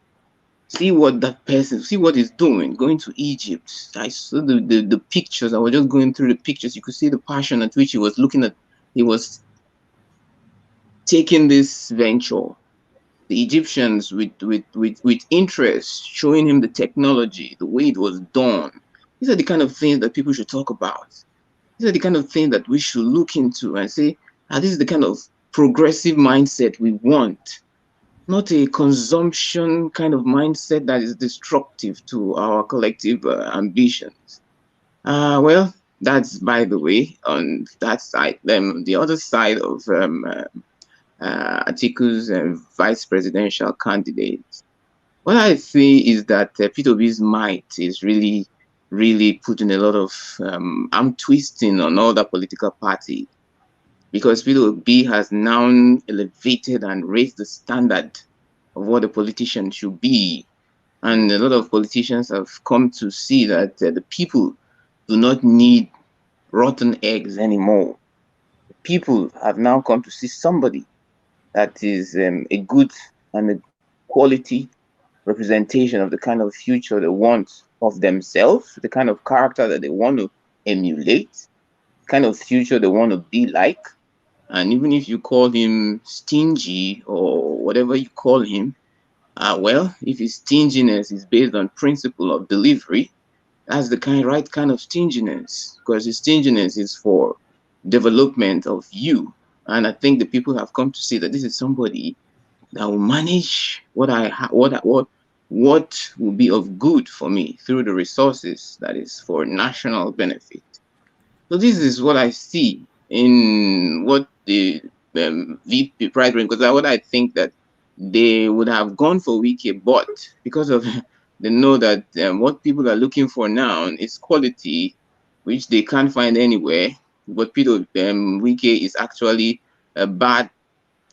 See what that person, see what he's doing, going to Egypt. I saw the pictures. I was just going through the pictures. You could see the passion at which he was looking at. He was taking this venture. The Egyptians with interest, showing him the technology, the way it was done. These are the kind of things that people should talk about. These are the kind of things that we should look into and say, this is the kind of progressive mindset we want. Not a consumption kind of mindset that is destructive to our collective ambitions. Well, that's by the way on that side. Then the other side of Atiku's vice presidential candidate, what I see is that P2B's might is really, really putting a lot of arm twisting on all the political parties, because P2B has now elevated and raised the standard of what a politician should be. And a lot of politicians have come to see that the people do not need rotten eggs anymore. People have now come to see somebody that is a good and a quality representation of the kind of future they want of themselves, the kind of character that they want to emulate, the kind of future they want to be like. And even if you call him stingy or whatever you call him, well, if his stinginess is based on principle of delivery, that's the right kind of stinginess, because his stinginess is for development of you. And I think the people have come to see that this is somebody that will manage what will be of good for me through the resources that is for national benefit. So this is what I see in what the VP Pride Ring, because what I think that they would have gone for Wiki, but because of they know that what people are looking for now is quality, which they can't find anywhere. But Wiki is actually a bad,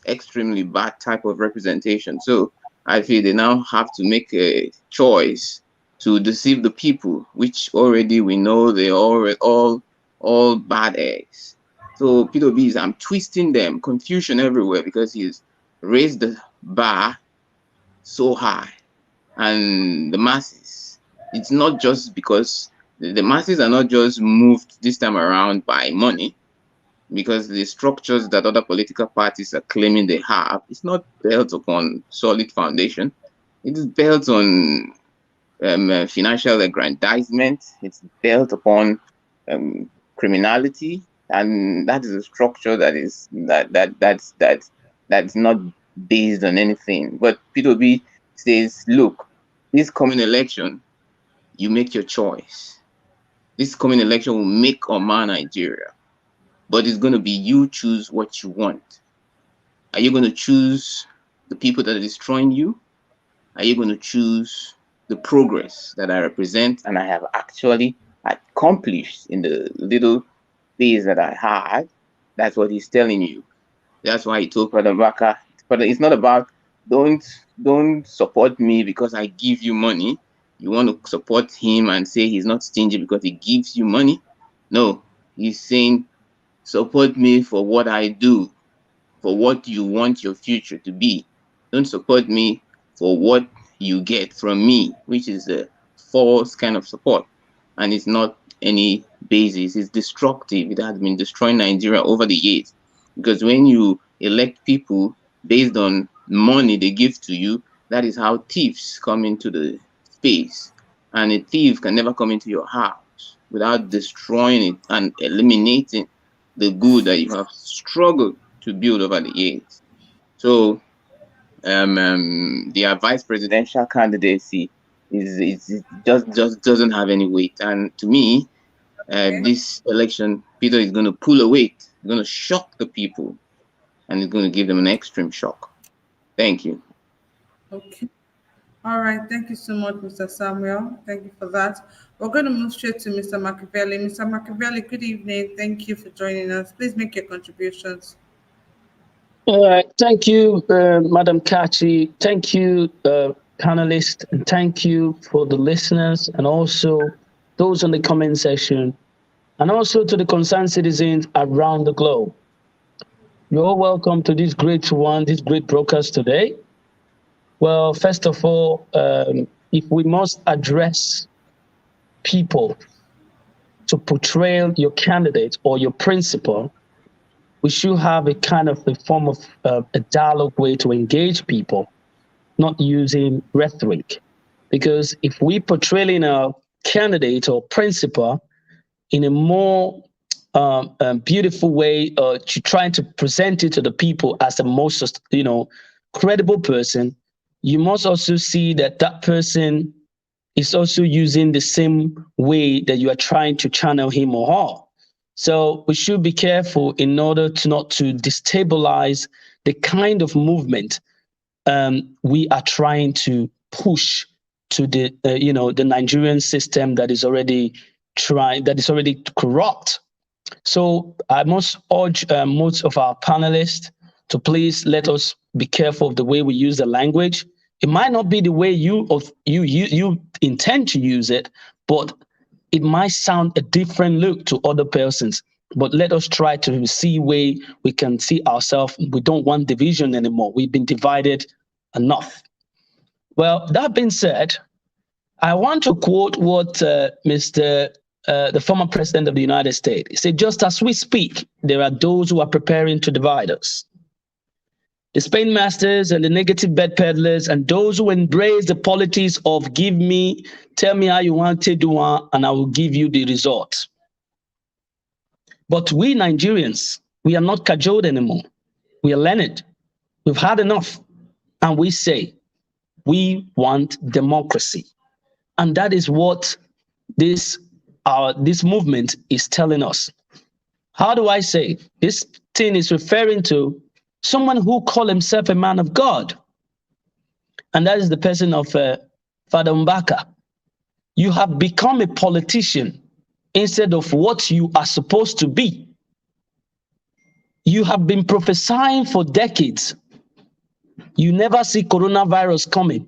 extremely bad type of representation. So I feel they now have to make a choice to deceive the people, which already we know they are all bad eggs. So P2B I'm twisting them, confusion everywhere, because he's raised the bar so high. And the masses, it's not just because the masses are not just moved this time around by money, because the structures that other political parties are claiming they have, it's not built upon solid foundation. It is built on financial aggrandizement. It's built upon criminality, and that is a structure that is that's not based on anything. But P2B says, look, this coming election, you make your choice. This coming election will make or mar Nigeria, but it's going to be you choose what you want. Are you going to choose the people that are destroying you? Are you going to choose the progress that I represent and I have actually accomplished in the little phase that I had? That's what he's telling you. That's why he told Father Baka, but it's not about don't support me because I give you money. You want to support him and say he's not stingy because he gives you money. No, he's saying support me for what I do, for what you want your future to be. Don't support me for what you get from me, which is a false kind of support. And it's not any basis. It's destructive. It has been destroying Nigeria over the years. Because when you elect people based on money they give to you, that is how thieves come into the space. And a thief can never come into your house without destroying it and eliminating the good that you have struggled to build over the years. So their vice presidential candidacy is just doesn't have any weight. And to me, this election, Peter is going to pull a weight. He's going to shock the people, and it's going to give them an extreme shock. Thank you. Okay. All right. Thank you so much, Mr. Samuel. Thank you for that. We're going to move straight to Mr. Machiavelli. Mr. Machiavelli, good evening. Thank you for joining us. Please make your contributions. All right. Thank you, Madam Kachi. Thank you, panelists. And thank you for the listeners and also those on the comment section, and also to the concerned citizens around the globe. You're all welcome to this great one, this great broadcast today. Well, first of all, if we must address people to portray your candidate or your principal, we should have a kind of a form of a dialogue way to engage people, not using rhetoric. Because if we portraying a candidate or principal in a more beautiful way, to trying to present it to the people as the most, credible person, you must also see that that person is also using the same way that you are trying to channel him or her. So we should be careful in order to not to destabilize the kind of movement we are trying to push to the the Nigerian system that is already corrupt. So I must urge most of our panelists to please let us be careful of the way we use the language. It might not be the way you intend to use it, but it might sound a different look to other persons. But let us try to see where we can see ourselves. We don't want division anymore. We've been divided enough. Well, that being said, I want to quote what the former president of the United States. He said, just as we speak, there are those who are preparing to divide us. The Spain masters and the negative bed peddlers and those who embrace the politics of tell me how you want to do it, and I will give you the result. But we Nigerians, we are not cajoled anymore. We are learned. We've had enough. And we say, we want democracy. And that is what this movement is telling us. How do I say? This thing is referring to someone who called himself a man of God. And that is the person of Father Mbaka. You have become a politician instead of what you are supposed to be. You have been prophesying for decades. You never see coronavirus coming.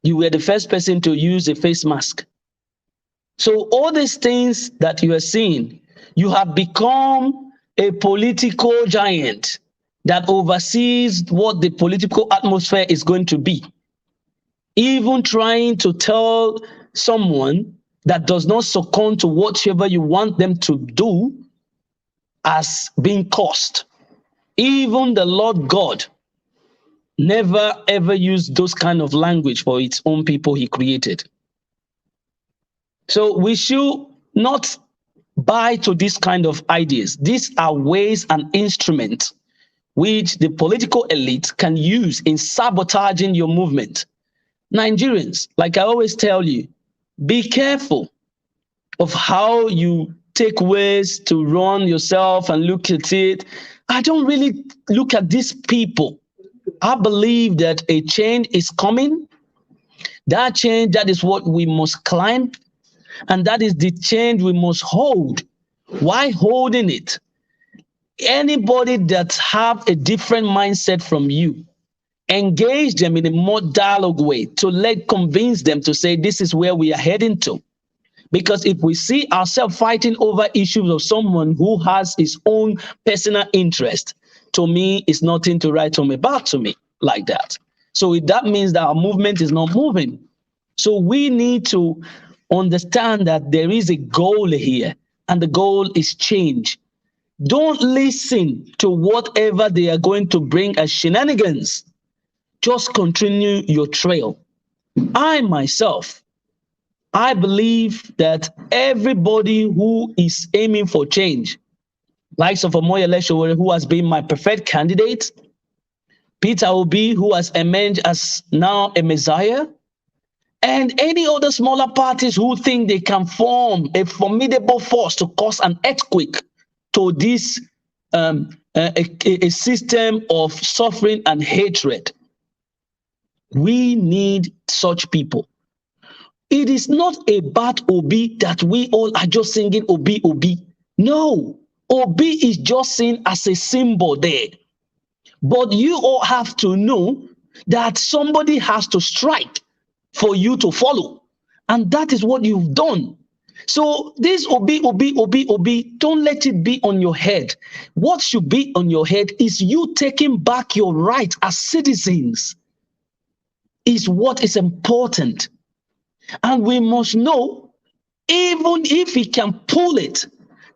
You were the first person to use a face mask. So all these things that you are seeing, you have become a political giant that oversees what the political atmosphere is going to be. Even trying to tell someone that does not succumb to whatever you want them to do as being cursed. Even the Lord God never ever used those kind of language for its own people he created. So we should not buy to this kind of ideas. These are ways and instruments which the political elite can use in sabotaging your movement. Nigerians, like I always tell you, be careful of how you take ways to run yourself and look at it. I don't really look at these people. I believe that a change is coming. That change, that is what we must climb. And that is the change we must hold. Why holding it? anybody that have a different mindset from you, engage them in a more dialogue way to convince them to say this is where we are heading to. Because if we see ourselves fighting over issues of someone who has his own personal interest, to me, it's nothing to write home about to me like that. So that means that our movement is not moving. So we need to understand that there is a goal here, and the goal is change. Don't listen to whatever they are going to bring as shenanigans. Just continue your trail. I myself, I believe that everybody who is aiming for change, likes of Omoyele Sowore, who has been my preferred candidate, Peter Obi, who has emerged as now a messiah, and any other smaller parties who think they can form a formidable force to cause an earthquake to this a system of suffering and hatred. We need such people. It is not about Obi that we all are just singing Obi, Obi. No, Obi is just seen as a symbol there. But you all have to know that somebody has to strike for you to follow. And that is what you've done. So this Obi, Obi, Obi, Obi, don't let it be on your head. What should be on your head is you taking back your right as citizens is what is important. And we must know, even if we can pull it,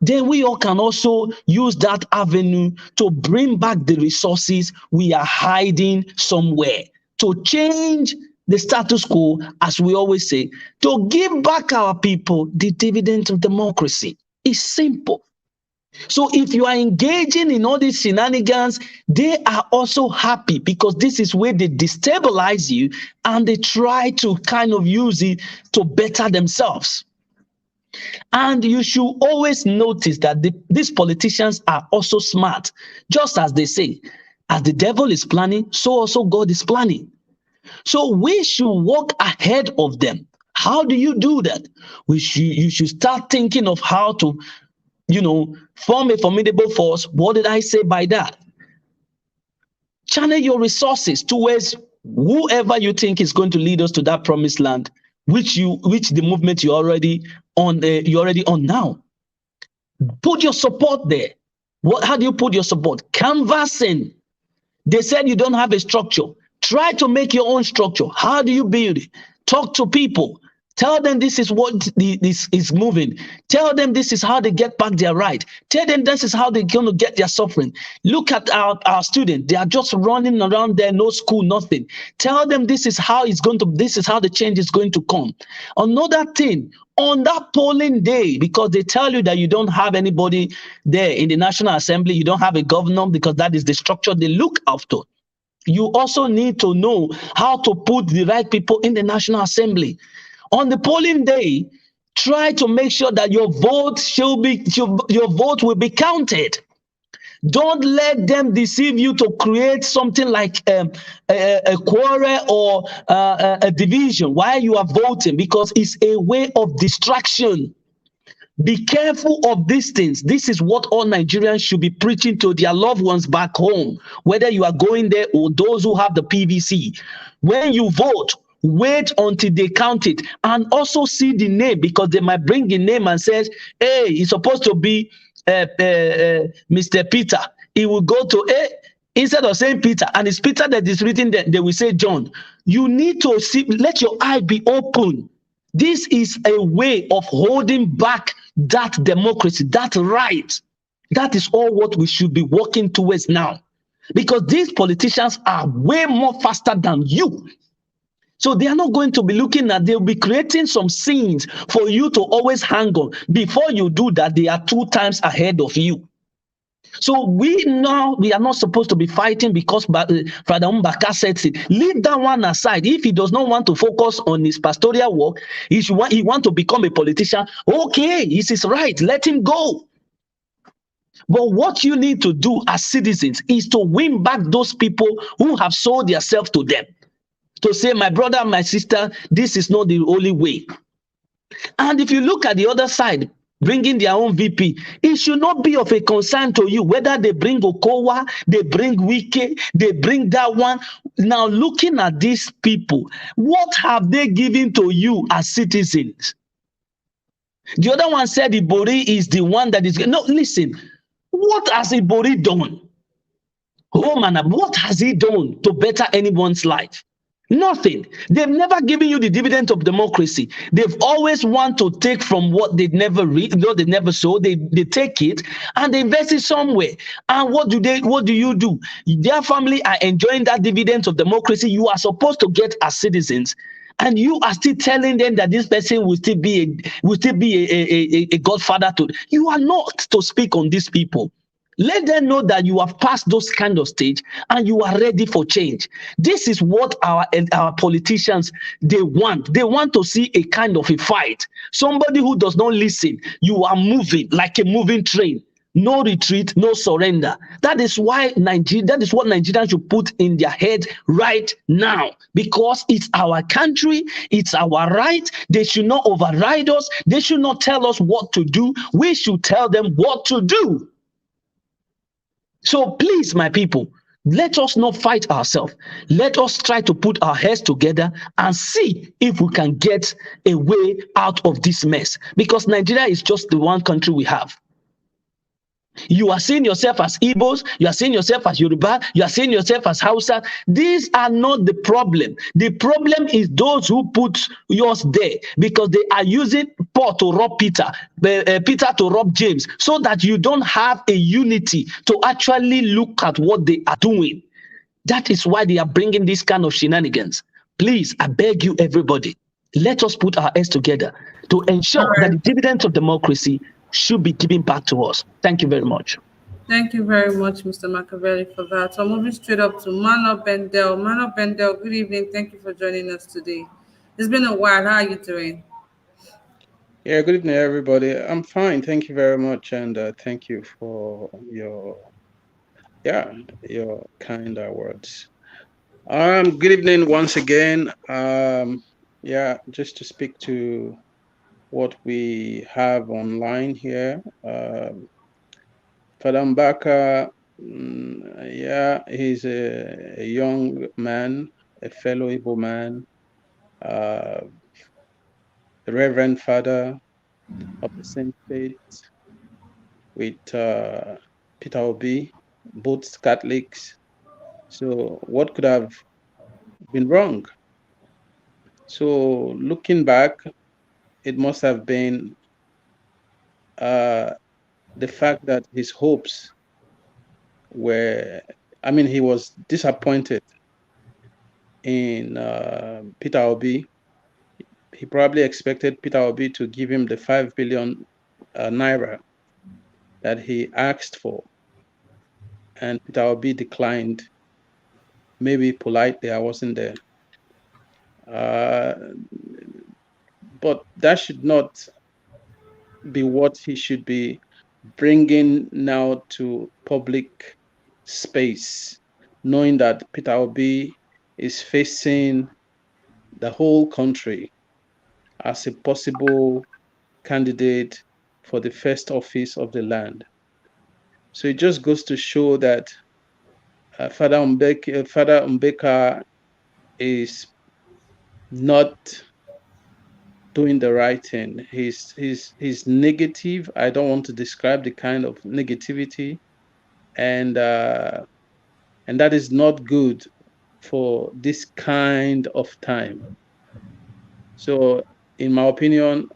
then we all can also use that avenue to bring back the resources we are hiding somewhere, to change the status quo, as we always say, to give back our people the dividends of democracy. It's simple. So if you are engaging in all these shenanigans, they are also happy because this is where they destabilize you and they try to kind of use it to better themselves. And you should always notice that these politicians are also smart. Just as they say, as the devil is planning, so also God is planning. So we should walk ahead of them. How do you do that? You should start thinking of how to, form a formidable force. What did I say by that? Channel your resources towards whoever you think is going to lead us to that promised land, which the movement you're already on now. Put your support there. How do you put your support? Canvassing. They said you don't have a structure. Try to make your own structure. How do you build it? Talk to people. Tell them this is what this is moving. Tell them this is how they get back their right. Tell them this is how they're going to get their suffering. Look at our students. They are just running around there, no school, nothing. Tell them this is how the change is going to come. Another thing, on that polling day, because they tell you that you don't have anybody there in the National Assembly, you don't have a governor because that is the structure they look after. You also need to know how to put the right people in the National Assembly. On the polling day, try to make sure that your vote will be counted. Don't let them deceive you to create something like a quarrel or a division while you are voting, because it's a way of distraction. Be careful of these things. This is what all Nigerians should be preaching to their loved ones back home, whether you are going there or those who have the PVC. When you vote, wait until they count it, and also see the name, because they might bring the name and says, hey, it's supposed to be Mr. Peter. It will go to instead of saying Peter, and it's Peter that is written there, they will say John. You need to see, let your eye be open. This is a way of holding back that democracy, that right. That is all what we should be working towards now, because these politicians are way more faster than you. So they are not going to be looking at, they'll be creating some scenes for you to always hang on. Before you do that, they are 2 times ahead of you. So we are not supposed to be fighting because Father Mbaka said it. Leave that one aside. If he does not want to focus on his pastoral work, he want to become a politician, okay, this is right, let him go. But what you need to do as citizens is to win back those people who have sold themselves to them. To say, my brother, my sister, this is not the only way. And if you look at the other side, bringing their own VP. It should not be of a concern to you whether they bring Okowa, they bring Wike, they bring that one. Now, looking at these people, what have they given to you as citizens? The other one said Ibori is the one that is. No, listen. What has Ibori done? Oh man, what has he done to better anyone's life? Nothing. They've never given you the dividend of democracy. They've always want to take from what they never read, no, they never saw. They take it and they invest it somewhere. And what do you do? Their family are enjoying that dividend of democracy you are supposed to get as citizens. And you are still telling them that this person will still be a godfather to. You are not to speak on these people. Let them know that you have passed those kind of stage and you are ready for change. This is what our politicians, they want. They want to see a kind of a fight. Somebody who does not listen. You are moving like a moving train. No retreat, no surrender. That is why that is what Nigerians should put in their head right now. Because it's our country, it's our right. They should not override us. They should not tell us what to do. We should tell them what to do. So please, my people, let us not fight ourselves. Let us try to put our heads together and see if we can get a way out of this mess. Because Nigeria is just the one country we have. You are seeing yourself as Igbos, you are seeing yourself as Yoruba, you are seeing yourself as Hausa. These are not the problem. The problem is those who put yours there because they are using Paul to rob Peter, Peter to rob James, so that you don't have a unity to actually look at what they are doing. That is why they are bringing this kind of shenanigans. Please, I beg you, everybody, let us put our heads together to ensure that the dividends of democracy should be given back to us. Thank you very much. Thank you very much, Mr. Machiavelli, for that. So I'm moving straight up to Mano Bendel. Mano Bendel, good evening. Thank you for joining us today. It's been a while. How are you doing? Yeah, good evening, everybody. I'm fine. Thank you very much. And thank you for your kind words. Good evening once again. Just to speak to what we have online here. Father Mbaka, he's a young man, a fellow Igbo man, a reverend father of the same faith with Peter Obi, both Catholics. So what could have been wrong? So looking back, it must have been the fact that his hopes he was disappointed in Peter Obi. He probably expected Peter Obi to give him the 5 billion naira that he asked for. And Peter Obi declined, maybe politely, I wasn't there. But that should not be what he should be bringing now to public space, knowing that Peter Obi is facing the whole country as a possible candidate for the first office of the land. So it just goes to show that Father Mbeka is not doing the right thing. He's negative. I don't want to describe the kind of negativity, and that is not good for this kind of time. So, in my opinion,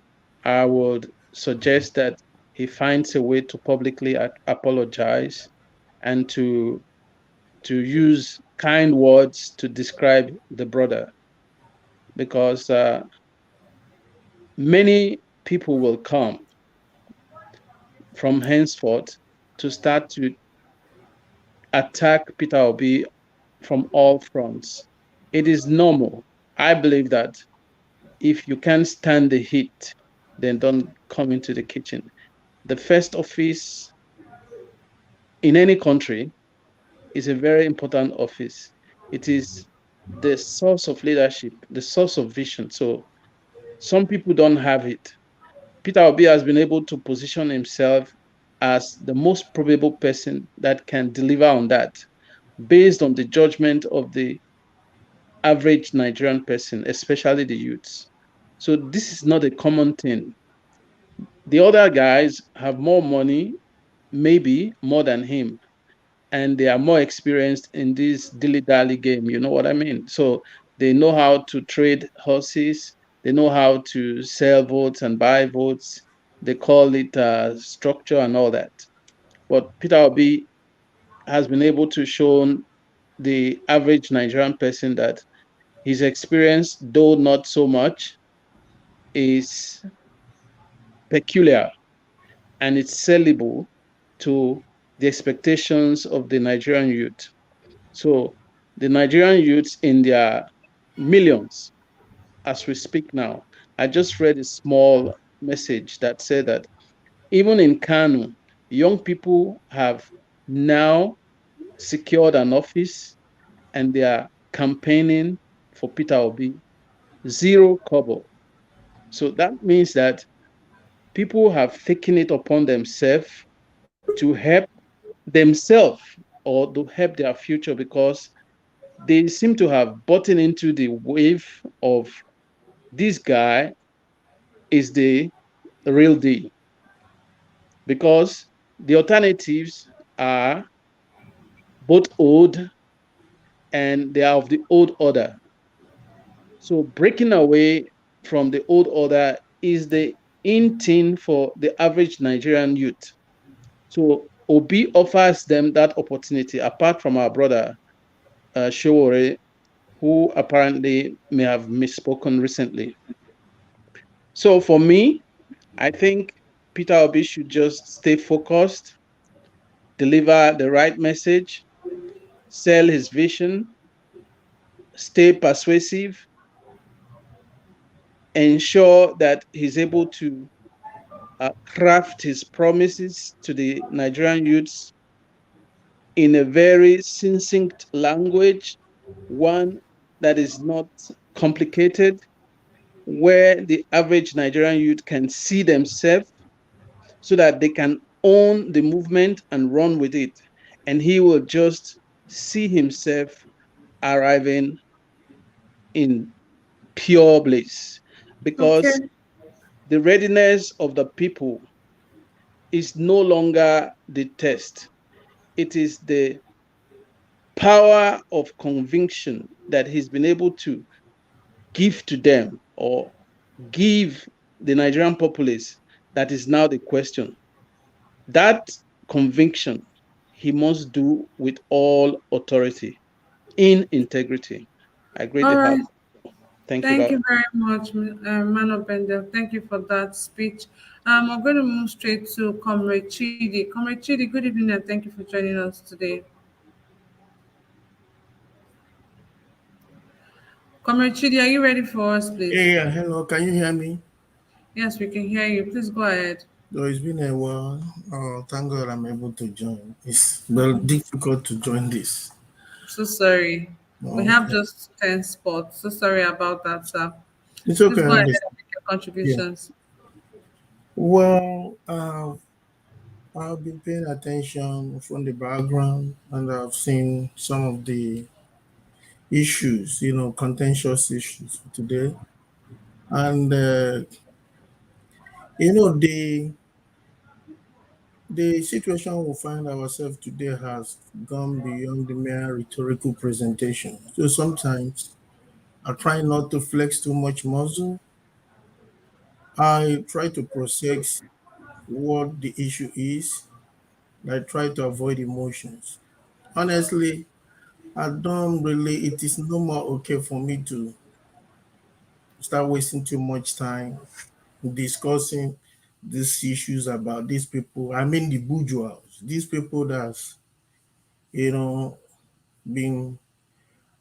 I would suggest that he finds a way to publicly apologize and to use kind words to describe the brother, because many people will come from henceforth to start to attack Peter Obi from all fronts. It is normal. I believe that if you can't stand the heat, then don't come into the kitchen. The first office in any country is a very important office. It is the source of leadership, the source of vision. So some people don't have it. Peter Obi has been able to position himself as the most probable person that can deliver on that, based on the judgment of the average Nigerian person, especially the youths. So this is not a common thing. The other guys have more money, maybe more than him, and they are more experienced in this dilly-dally game. You know what I mean? So they know how to trade horses. They know how to sell votes and buy votes. They call it structure and all that. But Peter Obi has been able to show the average Nigerian person that his experience, though not so much, is peculiar and it's sellable to the expectations of the Nigerian youth. So the Nigerian youths in their millions, as we speak now, I just read a small message that said that even in Kanu, young people have now secured an office and they are campaigning for Peter Obi, zero kobo. So that means that people have taken it upon themselves to help themselves or to help their future, because they seem to have bought into the wave of this guy is the real deal. Because the alternatives are both old and they are of the old order. So breaking away from the old order is the in thing for the average Nigerian youth. So Obi offers them that opportunity, apart from our brother Showore, who apparently may have misspoken recently. So for me, I think Peter Obi should just stay focused, deliver the right message, sell his vision, stay persuasive, ensure that he's able to craft his promises to the Nigerian youths in a very succinct language, one that is not complicated, where the average Nigerian youth can see themselves so that they can own the movement and run with it. And he will just see himself arriving in pure bliss, Okay. because the readiness of the people is no longer the test. It is the power of conviction that he's been able to give to them or give the Nigerian populace that is now the question. That conviction he must do with all authority, in integrity. I All greatly have. right. Thank you. Thank you very much, Man of Bendel. Thank you for that speech. I'm going to move straight to Comrade Chidi. Comrade Chidi, good evening and thank you for joining us today. Comrade Chidi, are you ready for us, please? Yeah, hello. Can you hear me? Yes, we can hear you. Please go ahead. Though it's been a while. Thank God I'm able to join. It's very difficult to join this. So sorry. We have Okay. just 10 spots. So sorry about that, sir. It's Please okay. go I ahead and understand. make your Yeah. contributions. Well, I've been paying attention from the background and I've seen some of the issues, contentious issues today. And, the situation we find ourselves today has gone beyond the mere rhetorical presentation. So sometimes I try not to flex too much muscle. I try to process what the issue is. I try to avoid emotions. Honestly, I don't really, it is no more okay for me to start wasting too much time discussing these issues about these people. I mean, the bourgeois, these people that's, you know, being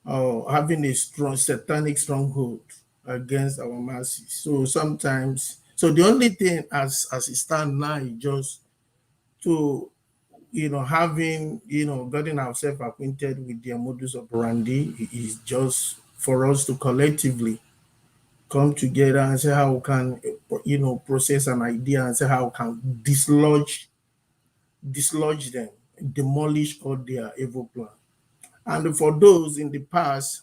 having a strong satanic stronghold against our masses. So sometimes, so the only thing as it stands now is just to having getting ourselves acquainted with their modus operandi is just for us to collectively come together and say how we can process an idea and say how can dislodge them, demolish all their evil plan. And for those in the past,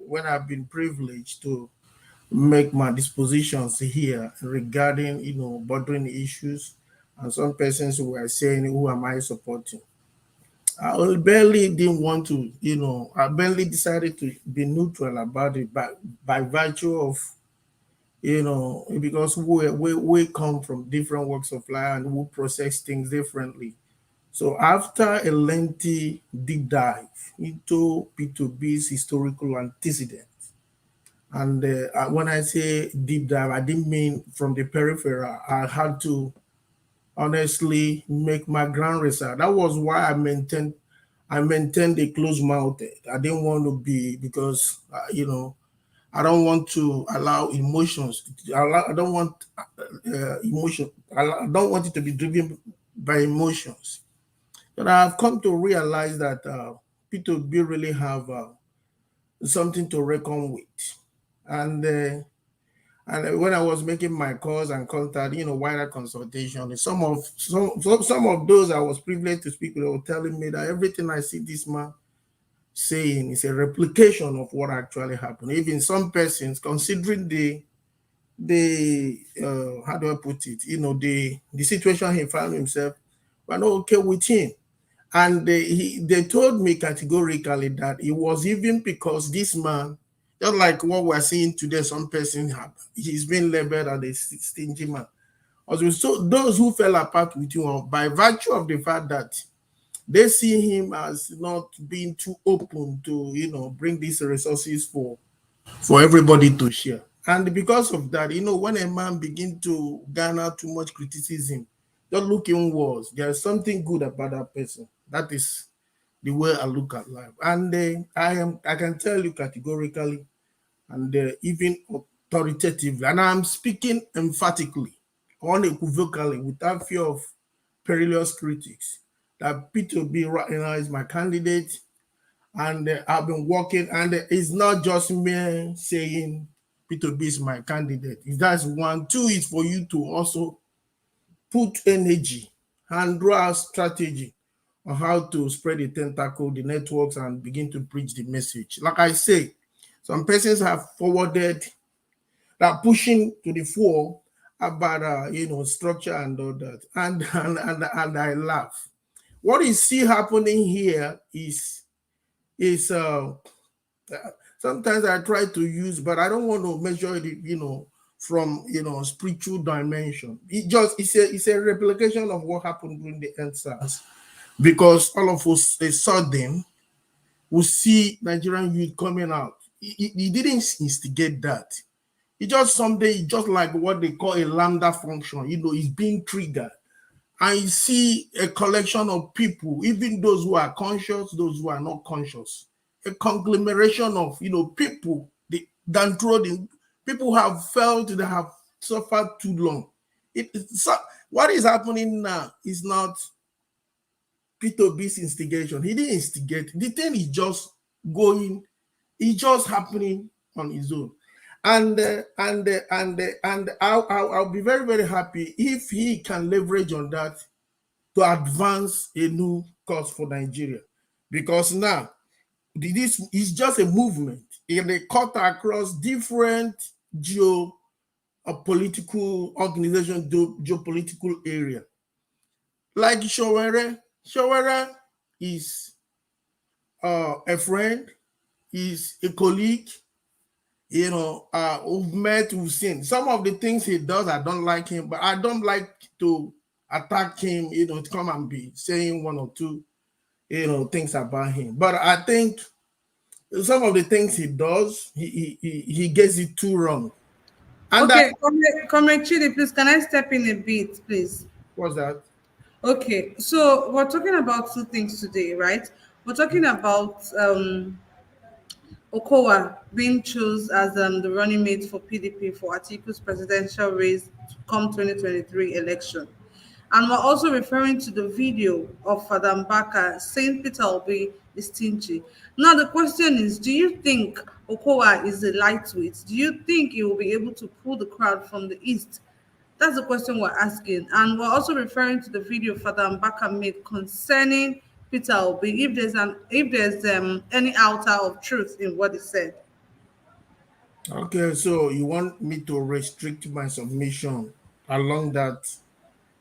when I've been privileged to make my dispositions here regarding, bordering issues, and some persons who were saying, who am I supporting? I barely didn't want to, I barely decided to be neutral about it by virtue of, because we come from different walks of life and we process things differently. So after a lengthy deep dive into P2B's historical antecedents, and when I say deep dive, I didn't mean from the peripheral. I had to honestly make my ground research. That was why I maintained a closed mouth. I didn't want to be, because I don't want to allow emotions. I don't want emotion. I don't want it to be driven by emotions. But I've come to realize that P2B really have something to reckon with, and when I was making my calls and contact, wider consultation, some of those I was privileged to speak with were telling me that everything I see this man saying is a replication of what actually happened. Even some persons, considering the how do I put it, the situation he found himself, were not okay with him. And they told me categorically that it was even because this man, just like what we're seeing today, some person he's been labeled as a stingy man. Also, so those who fell apart with him, by virtue of the fact that they see him as not being too open to, bring these resources for everybody to share. And because of that, when a man begins to garner too much criticism, just look inwards. There's something good about that person. That is the way I look at life. And I can tell you categorically and even authoritatively, and I'm speaking emphatically, unequivocally, without fear of perilous critics, that P2B right now is my candidate, and I've been working, and it's not just me saying P2B is my candidate. If that's one. Two is for you to also put energy and draw a strategy on how to spread the tentacle, the networks, and begin to preach the message. Like I say, some persons have forwarded that, pushing to the fore about structure and all that, and I laugh. What is see happening here is sometimes I try to use, but I don't want to measure it, from spiritual dimension. It's a replication of what happened during the EndSARS, because all of us saw them. We see Nigerian youth coming out. He didn't instigate that. It just someday, just like what they call a lambda function, it's being triggered. And you see a collection of people, even those who are conscious, those who are not conscious, a conglomeration of people, the downtrodden people, have felt they have suffered too long. What is happening now is not P2B's instigation. He didn't instigate. The thing is just going, it's just happening on his own. And I'll be very, very happy if he can leverage on that to advance a new cause for Nigeria. Because now, this is just a movement. It cut across different geopolitical organizations, geopolitical area. Like Showere is a friend, is a colleague, we've met, we've seen. Some of the things he does, I don't like him, but I don't like to attack him, to come and be saying one or two, things about him. But I think some of the things he does, he gets it too wrong. And okay, Comrade Chidi, please, can I step in a bit, please? What's that? Okay, so we're talking about two things today, right? We're talking about Okowa being chosen as the running mate for PDP for Atiku's presidential race come 2023 election. And we're also referring to the video of Father Mbaka saying Peter Obi is stingy. Now the question is, do you think Okowa is a lightweight? Do you think he will be able to pull the crowd from the east? That's the question we're asking. And we're also referring to the video Father Mbaka made concerning Peter Obi, if there's any outer of truth in what he said. Okay, so you want me to restrict my submission along that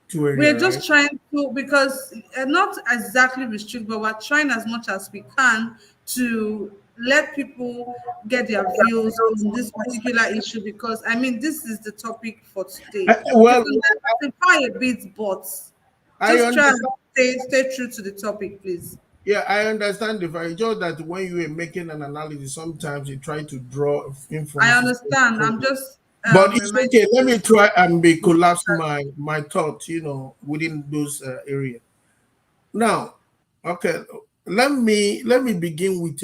two area, We're right? just trying to, because not exactly restrict, but we're trying as much as we can to let people get their views on this particular issue, because I mean, this is the topic for today. Well, You can simplify a bit, but I just try understand. and stay true to the topic, please. Yeah, I understand the fact. Just that when you are making an analysis, sometimes you try to draw I inferences. understand. I'm just But it's reminding okay. Let me you. try and be collapse my thoughts, within those areas. Now, okay, let me begin with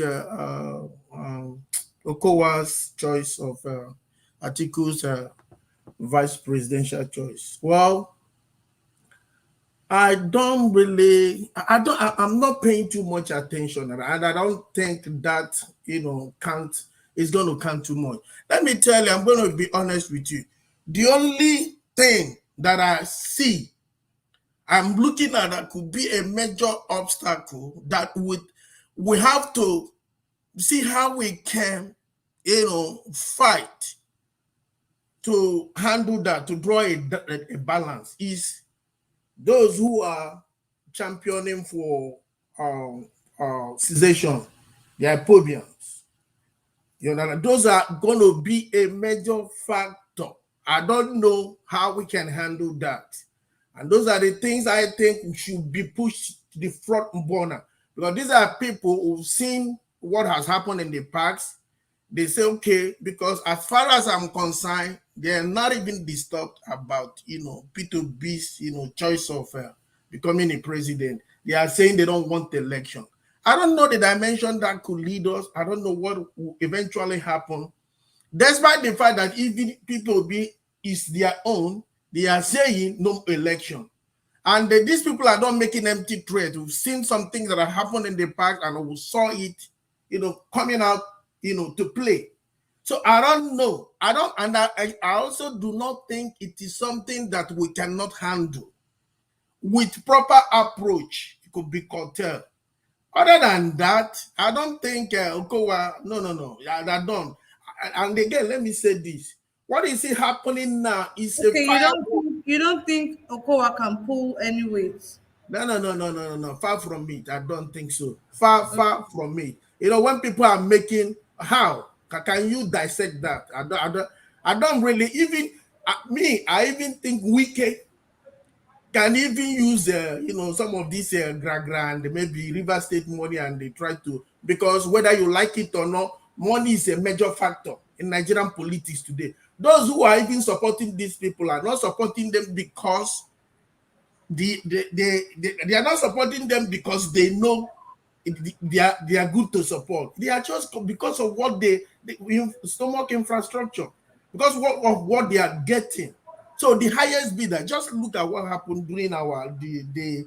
Okowa's choice of Atiku's vice presidential choice. Well, I don't really, I don't, I'm not paying too much attention, and I don't think that count is going to count too much. Let me tell you, I'm going to be honest with you. The only thing that I see, I'm looking at that could be a major obstacle that we have to see how we can, fight to handle that, to draw a balance is those who are championing for cessation, the Ipobians. Those are going to be a major factor. I don't know how we can handle that. And those are the things I think should be pushed to the front burner. Because these are people who've seen what has happened in the past. They say, okay, because as far as I'm concerned, they're not even disturbed about, P2B's, choice of becoming a president. They are saying they don't want the election. I don't know the dimension that could lead us. I don't know what will eventually happen. Despite the fact that even P2B is their own, they are saying no election. And these people are not making empty threats. We've seen some things that have happened in the past and we saw it, coming out, to play. So I don't know. I also do not think it is something that we cannot handle. With proper approach, it could be curtailed. Other than that, I don't think Okowa, no, I don't. And again, let me say this. What is it happening now is a Okay, fire. you don't think Okowa can pull any weight? No. Far from it. I don't think so. Far from it. When people are making, how can you dissect that? I don't really even I even think Wike can even use some of these grand maybe River State money, and they try to, because whether you like it or not, money is a major factor in Nigerian politics today. Those who are even supporting these people are not supporting them because they are not supporting them because they know they are good to support. They are just because of what they stomach infrastructure, because of what they are getting. So the highest bidder, just look at what happened during the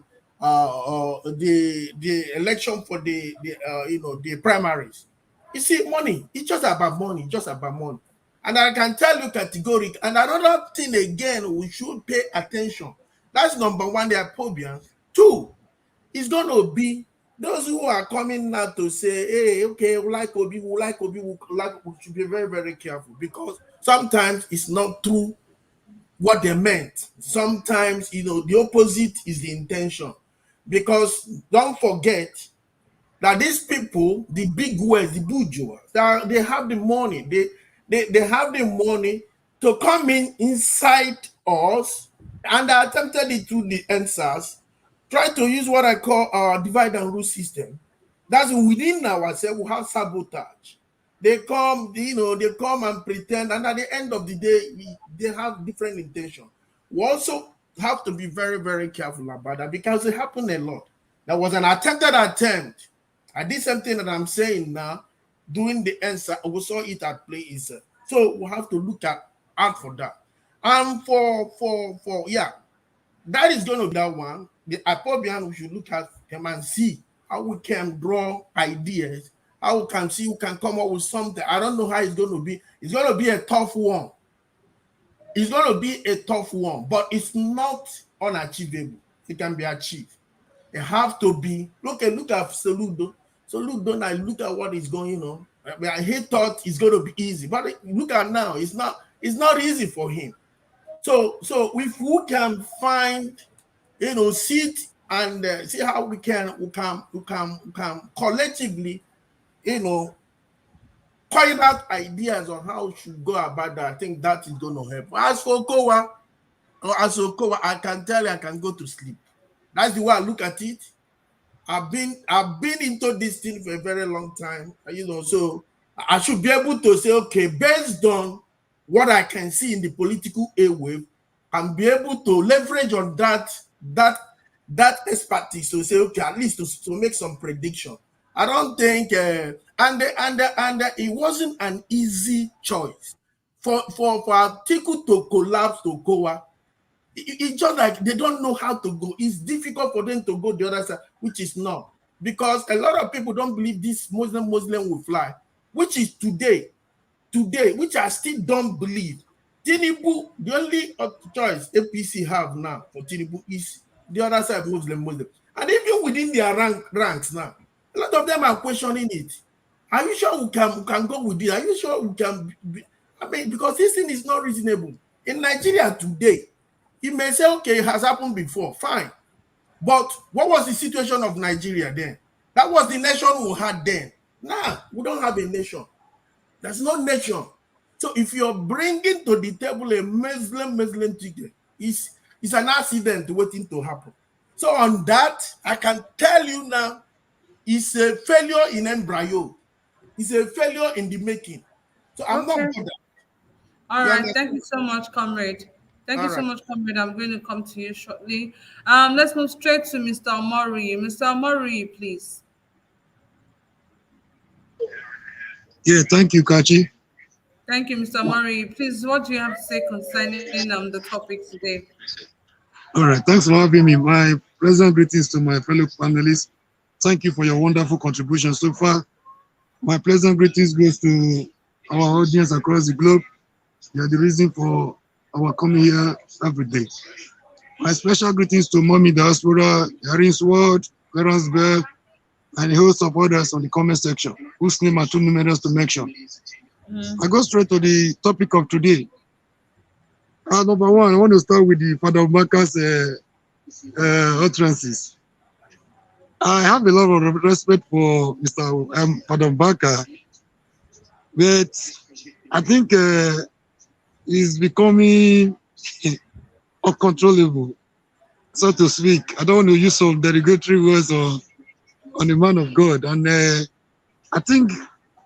election for the primaries. You see, money. It's just about money. Just about money. And I can tell you categorically. And another thing again, we should pay attention. That's number one. They are Pobians. Two, it's going to be those who are coming now to say, hey, okay, we like Obi, we should be very, very careful, because sometimes it's not true what they meant. Sometimes, the opposite is the intention. Because don't forget that these people, the big words, the bourgeois, they have the money. They have the money to come inside us, and they attempted it through the NSAS, try to use what I call our divide and rule system. That's within ourselves, we have sabotage. They come and pretend, and at the end of the day, they have different intentions. We also have to be very, very careful about that, because it happened a lot. There was an attempted attempt. I did something that I'm saying now, doing the answer, we saw it at play. So we have to look out for that. And that is going to be that one. The Apobian, we should look at them and see how we can draw ideas, how we can see who can come up with something. I don't know how it's going to be. It's going to be a tough one. It's going to be a tough one, but it's not unachievable. It can be achieved. It have to be. Look at Soludo. Soludo, now look at what is going on. He thought it's going to be easy, but look at now. It's not easy for him. So if we can find, sit and see how we can collectively, coin out ideas on how we should go about that. I think that is going to help. As for Okowa, I can tell you I can go to sleep. That's the way I look at it. I've been into this thing for a very long time, so I should be able to say, okay, based on what I can see in the political airwave, and be able to leverage on that expertise to say, okay, at least to make some prediction. I don't think and it wasn't an easy choice for Atiku to collapse to Okowa. It's just like they don't know how to go. It's difficult for them to go the other side, which is not. Because a lot of people don't believe this Muslim will fly, which is today, which I still don't believe. Tinubu, the only choice APC have now for Tinubu is the other side, Muslim. And even within their ranks now, a lot of them are questioning it. Are you sure we can go with it? Are you sure we can be? I mean, because this thing is not reasonable. In Nigeria today, you may say, okay, it has happened before, fine. But what was the situation of Nigeria then? That was the nation we had then. Now, we don't have a nation. There's no nation. So if you're bringing to the table a Muslim ticket, it's an accident waiting to happen. So on that, I can tell you now, it's a failure in embryo. It's a failure in the making. So I'm not bothered. All right. Thank you so much, comrade. Thank you so much, comrade. I'm going to come to you shortly. Let's move straight to Mr. Omori. Mr. Omori, please. Yeah, thank you, Kachi. Thank you, Mr. Omori. Please, what do you have to say concerning the topic today? All right, thanks for having me. My pleasant greetings to my fellow panelists. Thank you for your wonderful contribution so far. My pleasant greetings goes to our audience across the globe. You are the reason for our coming here every day. My special greetings to Mommy Diaspora, Yarin Sword, Clarence Bell, and a host of others on the comment section, whose name are too numerous to mention. I go straight to the topic of today. Number one, I want to start with the Father Baka's utterances. I have a lot of respect for Mr. Father Baka, but I think he's becoming uncontrollable, so to speak. I don't want to use some derogatory words on the man of God. And I think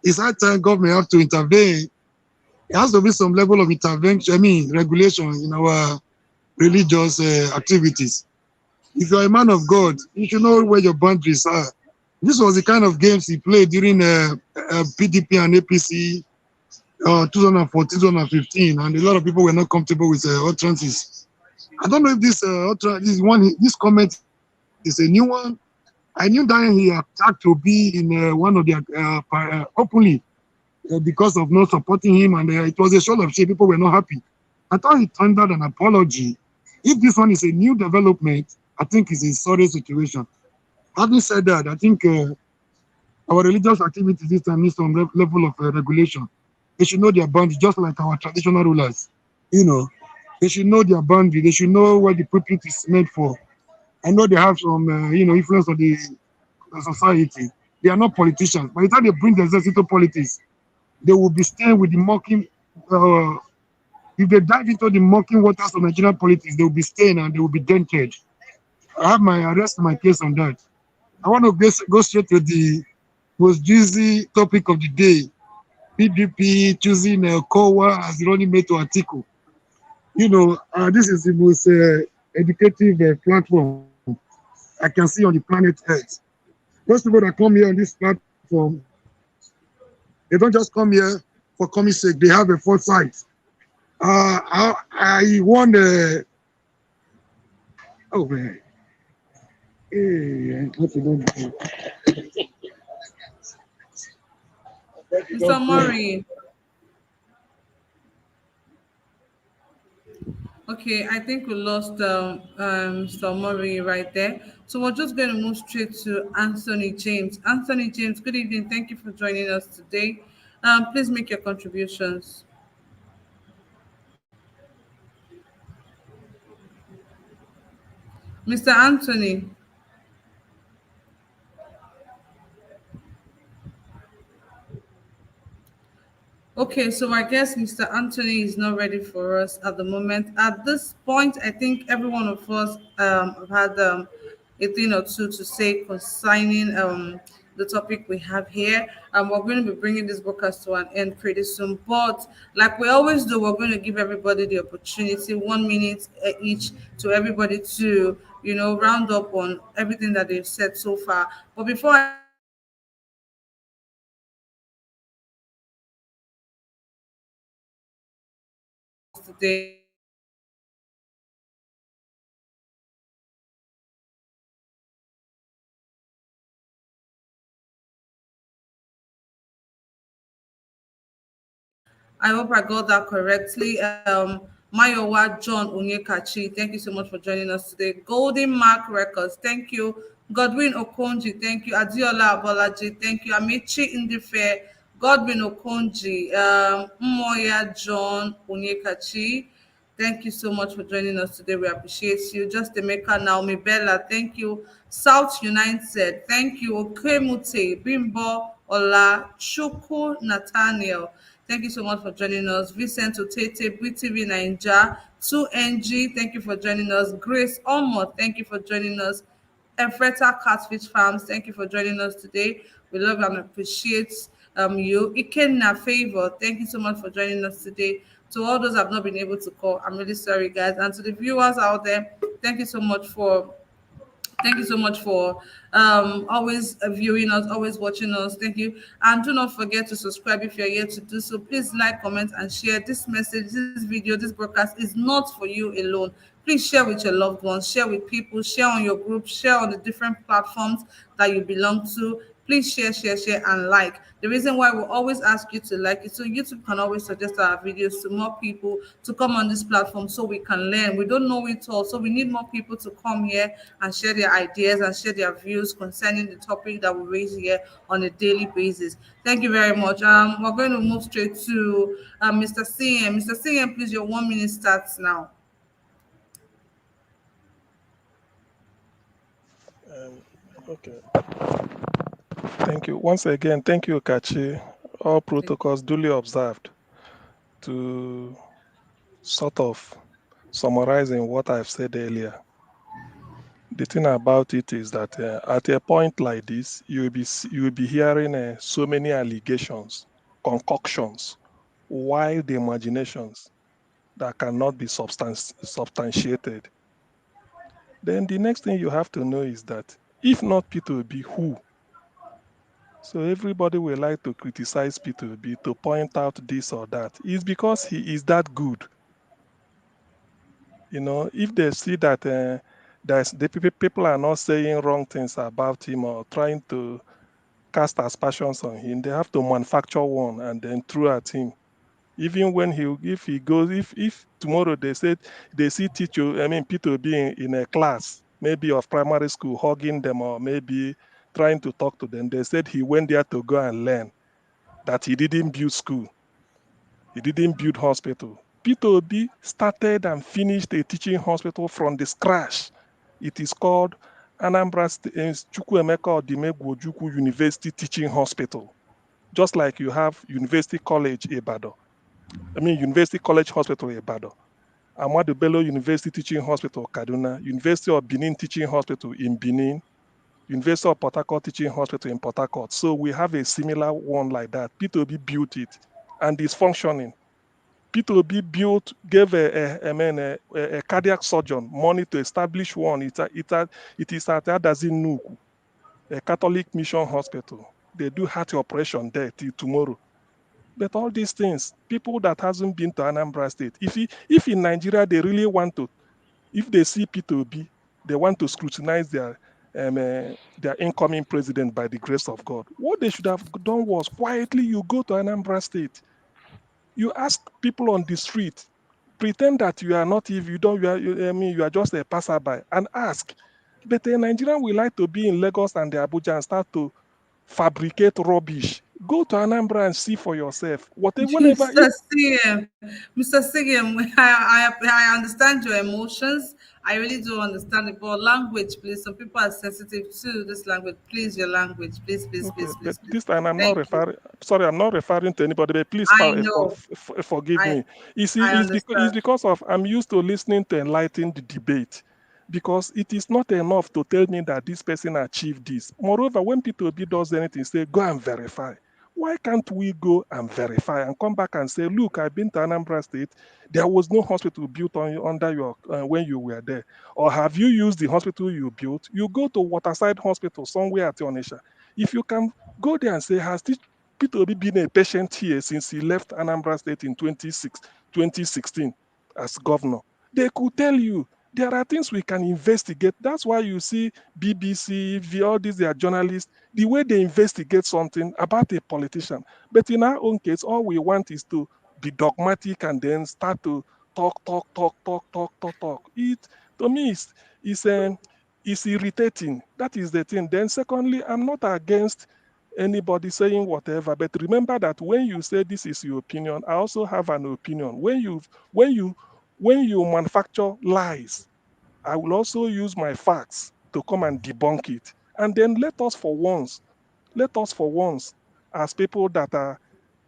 it's high time government have to intervene. There has to be some level of intervention, regulation in our religious activities. If you're a man of God, you should know where your boundaries are. This was the kind of games he played during PDP and APC 2014, 2015, and a lot of people were not comfortable with utterances. I don't know if this comment is a new one. I knew that he attacked to be in one of their openly because of not supporting him, and it was a show of shame. People were not happy. I thought he tendered an apology. If this one is a new development, I think it's a sorry situation. Having said that, I think our religious activities this time need some level of regulation. They should know their boundaries, just like our traditional rulers. They should know their boundaries. They should know what the pulpit is meant for. I know they have some, influence on the society. They are not politicians. By the time they bring themselves into politics, they will be staying with the mocking. If they dive into the mocking waters of Nigerian politics, they will be staying and they will be dented. I rest my case on that. I want to go straight to the most juicy topic of the day. PDP choosing Okowa as the running mate to Atiku. This is the most educative platform I can see on the planet Earth. Most people that come here on this platform, they don't just come here for coming sake. They have a foresight. I won the. Oh man, Hey, what's it going to do? Mr. Murray. Okay, I think we lost Mr. Murray right there. So we're just going to move straight to Anthony James. Anthony James, good evening. Thank you for joining us today. Please make your contributions. Mr. Anthony. Okay, so I guess Mr. Anthony is not ready for us at the moment. At this point, I think every one of us have had a thing or two to say concerning the topic we have here. We're going to be bringing this broadcast to an end pretty soon. But like we always do, we're going to give everybody the opportunity, 1 minute each, to everybody to, round up on everything that they've said so far. But before I today, I hope I got that correctly. Mayowa John Onyekachi, thank you so much for joining us today. Golden Mark Records, thank you. Godwin Okonji, thank you. Adiola Abolaji, thank you. Amici Indife, Godwin Okonji, Moya John Onyekachi, thank you so much for joining us today. We appreciate you. Just Emeka Naomi Bella, thank you. South United, thank you. Okemute, Bimbo, Ola, Chuku, Nathaniel. Thank you so much for joining us. Vincent Otete, BTV Ninja, 2NG, thank you for joining us. Grace Omo, thank you for joining us. Efreta Catfish Farms, thank you for joining us today. We love and appreciate you. Ikenna Favor, thank you so much for joining us today. To all those I've not been able to call, I'm really sorry, guys. And to the viewers out there, thank you so much for always viewing us, always watching us. Thank you. And do not forget to subscribe if you're yet to do so. Please like, comment, and share this message, this video, this broadcast is not for you alone. Please share with your loved ones, share with people, share on your group, share on the different platforms that you belong to. Please share, and like. The reason why we always ask you to like it, so YouTube can always suggest our videos to more people to come on this platform so we can learn. We don't know it all, so we need more people to come here and share their ideas and share their views concerning the topic that we raise here on a daily basis. Thank you very much. We're going to move straight to Mr. CM. Mr. CM, please, your 1 minute starts now. Okay. Thank you. Once again, thank you, Kachi. All protocols duly observed. To sort of summarizing what I've said earlier, the thing about it is that at a point like this, you will be hearing so many allegations, concoctions, wild imaginations that cannot be substantiated. Then the next thing you have to know is that if not P2B, who? So everybody will like to criticize P2B to point out this or that. It's because he is that good. If they see that the people are not saying wrong things about him or trying to cast aspersions on him, they have to manufacture one and then throw at him. Even when if tomorrow they see P2B in a class, maybe of primary school, hugging them or maybe trying to talk to them, they said he went there to go and learn, that he didn't build school, he didn't build hospital. P2B started and finished a teaching hospital from the scratch. It is called Anambra Chukwuemeka Odimegwu Ojukwu University Teaching Hospital. Just like you have University College Ibadan. University College Hospital Ibadan. Ahmadu Bello University Teaching Hospital Kaduna. University of Benin Teaching Hospital in Benin. University of Port Harcourt Teaching Hospital in Port Harcourt. So we have a similar one like that. P2B built it and it's functioning. P2B gave a cardiac surgeon money to establish one. It is at Adazinuku, a Catholic mission hospital. They do heart operation there till tomorrow. But all these things, people that hasn't been to Anambra State, if in Nigeria they really want to, if they see P2B, they want to scrutinize their incoming president by the grace of God. What they should have done was quietly you go to Anambra State, you ask people on the street, pretend that you are not, if you don't, you are just a passerby, and ask. But a Nigerian will like to be in Lagos and the Abuja and start to fabricate rubbish. Go to Anambra and see for yourself. Whatever. Mr. Sigem, I understand your emotions. I really do understand it. But language, please. Some people are sensitive to this language. Please, your language. Please, please, Okay, please, but please, please. this time I'm not Thank you. referring. Sorry, I'm not referring to anybody. But please, I know. forgive I me. You see, I it's understand. because of I'm used to listening to enlightened debate. Because it is not enough to tell me that this person achieved this. Moreover, when P2B does anything, say go and verify. Why can't we go and verify and come back and say, look, I've been to Anambra State. There was no hospital built under your when you were there. Or have you used the hospital you built? You go to Waterside Hospital somewhere at Onisha. If you can go there and say, has this P2B been a patient here since he left Anambra State in 2016 as governor? They could tell you there are things we can investigate. That's why you see BBC, all these they are journalists, the way they investigate something about a politician. But in our own case, all we want is to be dogmatic and then start to talk. It to me is irritating. That is the thing. Then secondly, I'm not against anybody saying whatever, but remember that when you say this is your opinion, I also have an opinion. When you manufacture lies, I will also use my facts to come and debunk it. And then let us for once, as people that are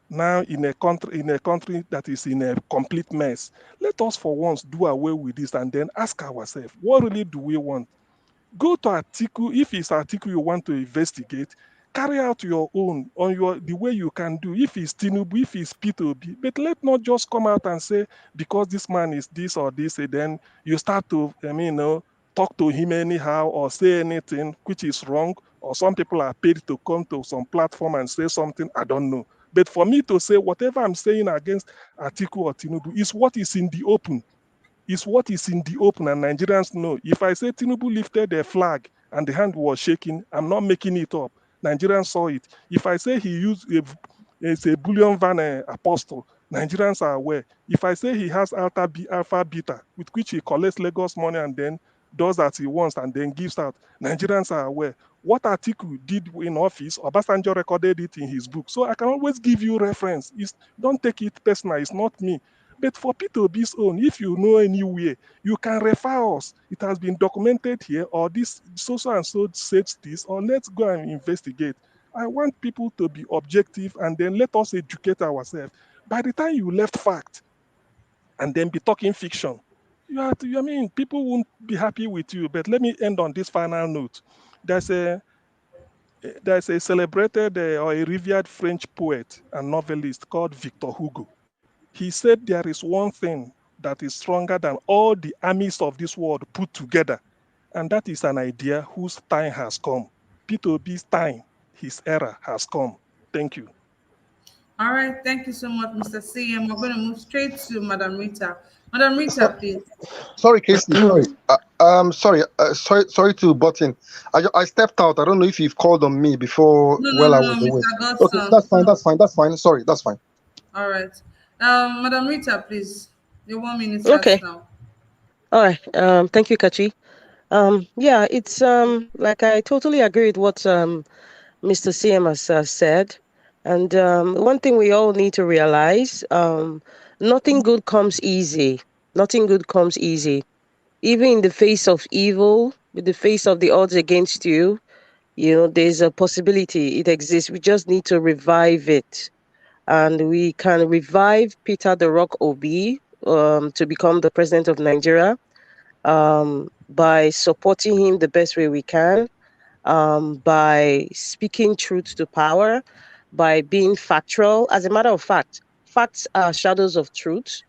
now in a country that is in a complete mess, let us for once do away with this and then ask ourselves, what really do we want? Go to Atiku. If it's Atiku you want to investigate, carry out your own on the way you can do. If it's Tinubu, if it's P2B, but let not just come out and say because this man is this or this, and then you start to talk to him anyhow or say anything which is wrong. Or some people are paid to come to some platform and say something I don't know. But for me to say whatever I'm saying against Atiku or Tinubu is what is in the open, is what is in the open, and Nigerians know. If I say Tinubu lifted a flag and the hand was shaking, I'm not making it up. Nigerians saw it. If I say he used a bullion van apostle, Nigerians are aware. If I say he has alpha beta, with which he collects Lagos money and then does as he wants and then gives out, Nigerians are aware. What Atiku did in office, Obasanjo recorded it in his book. So I can always give you reference. Don't take it personal. It's not me. But for P2B's own, if you know anywhere, you can refer us. It has been documented here, or this so and so said this, or let's go and investigate. I want people to be objective and then let us educate ourselves. By the time you left fact and then be talking fiction, people won't be happy with you. But let me end on this final note. There's a celebrated or a revered French poet and novelist called Victor Hugo. He said there is one thing that is stronger than all the armies of this world put together, and that is an idea whose time has come. P2B's time, his era has come. Thank you. All right. Thank you so much, Mr. CM. We're going to move straight to Madam Rita. Madam Rita, please. Sorry, Casey. Sorry to butt in. I stepped out. I don't know if you've called on me before while I was away. Mr. Okay, Godson. that's fine. Sorry, that's fine. All right. Madam Rita, please. Your 1 minute Okay. starts now. All right. Thank you, Kachi. Yeah, it's like I totally agree with what Mr. CM has said. And one thing we all need to realize, nothing good comes easy. Nothing good comes easy. Even in the face of evil, with the face of the odds against you, there's a possibility it exists. We just need to revive it. And we can revive Peter the Rock Obi to become the president of Nigeria by supporting him the best way we can, by speaking truth to power, by being factual. As a matter of fact, facts are shadows of truth.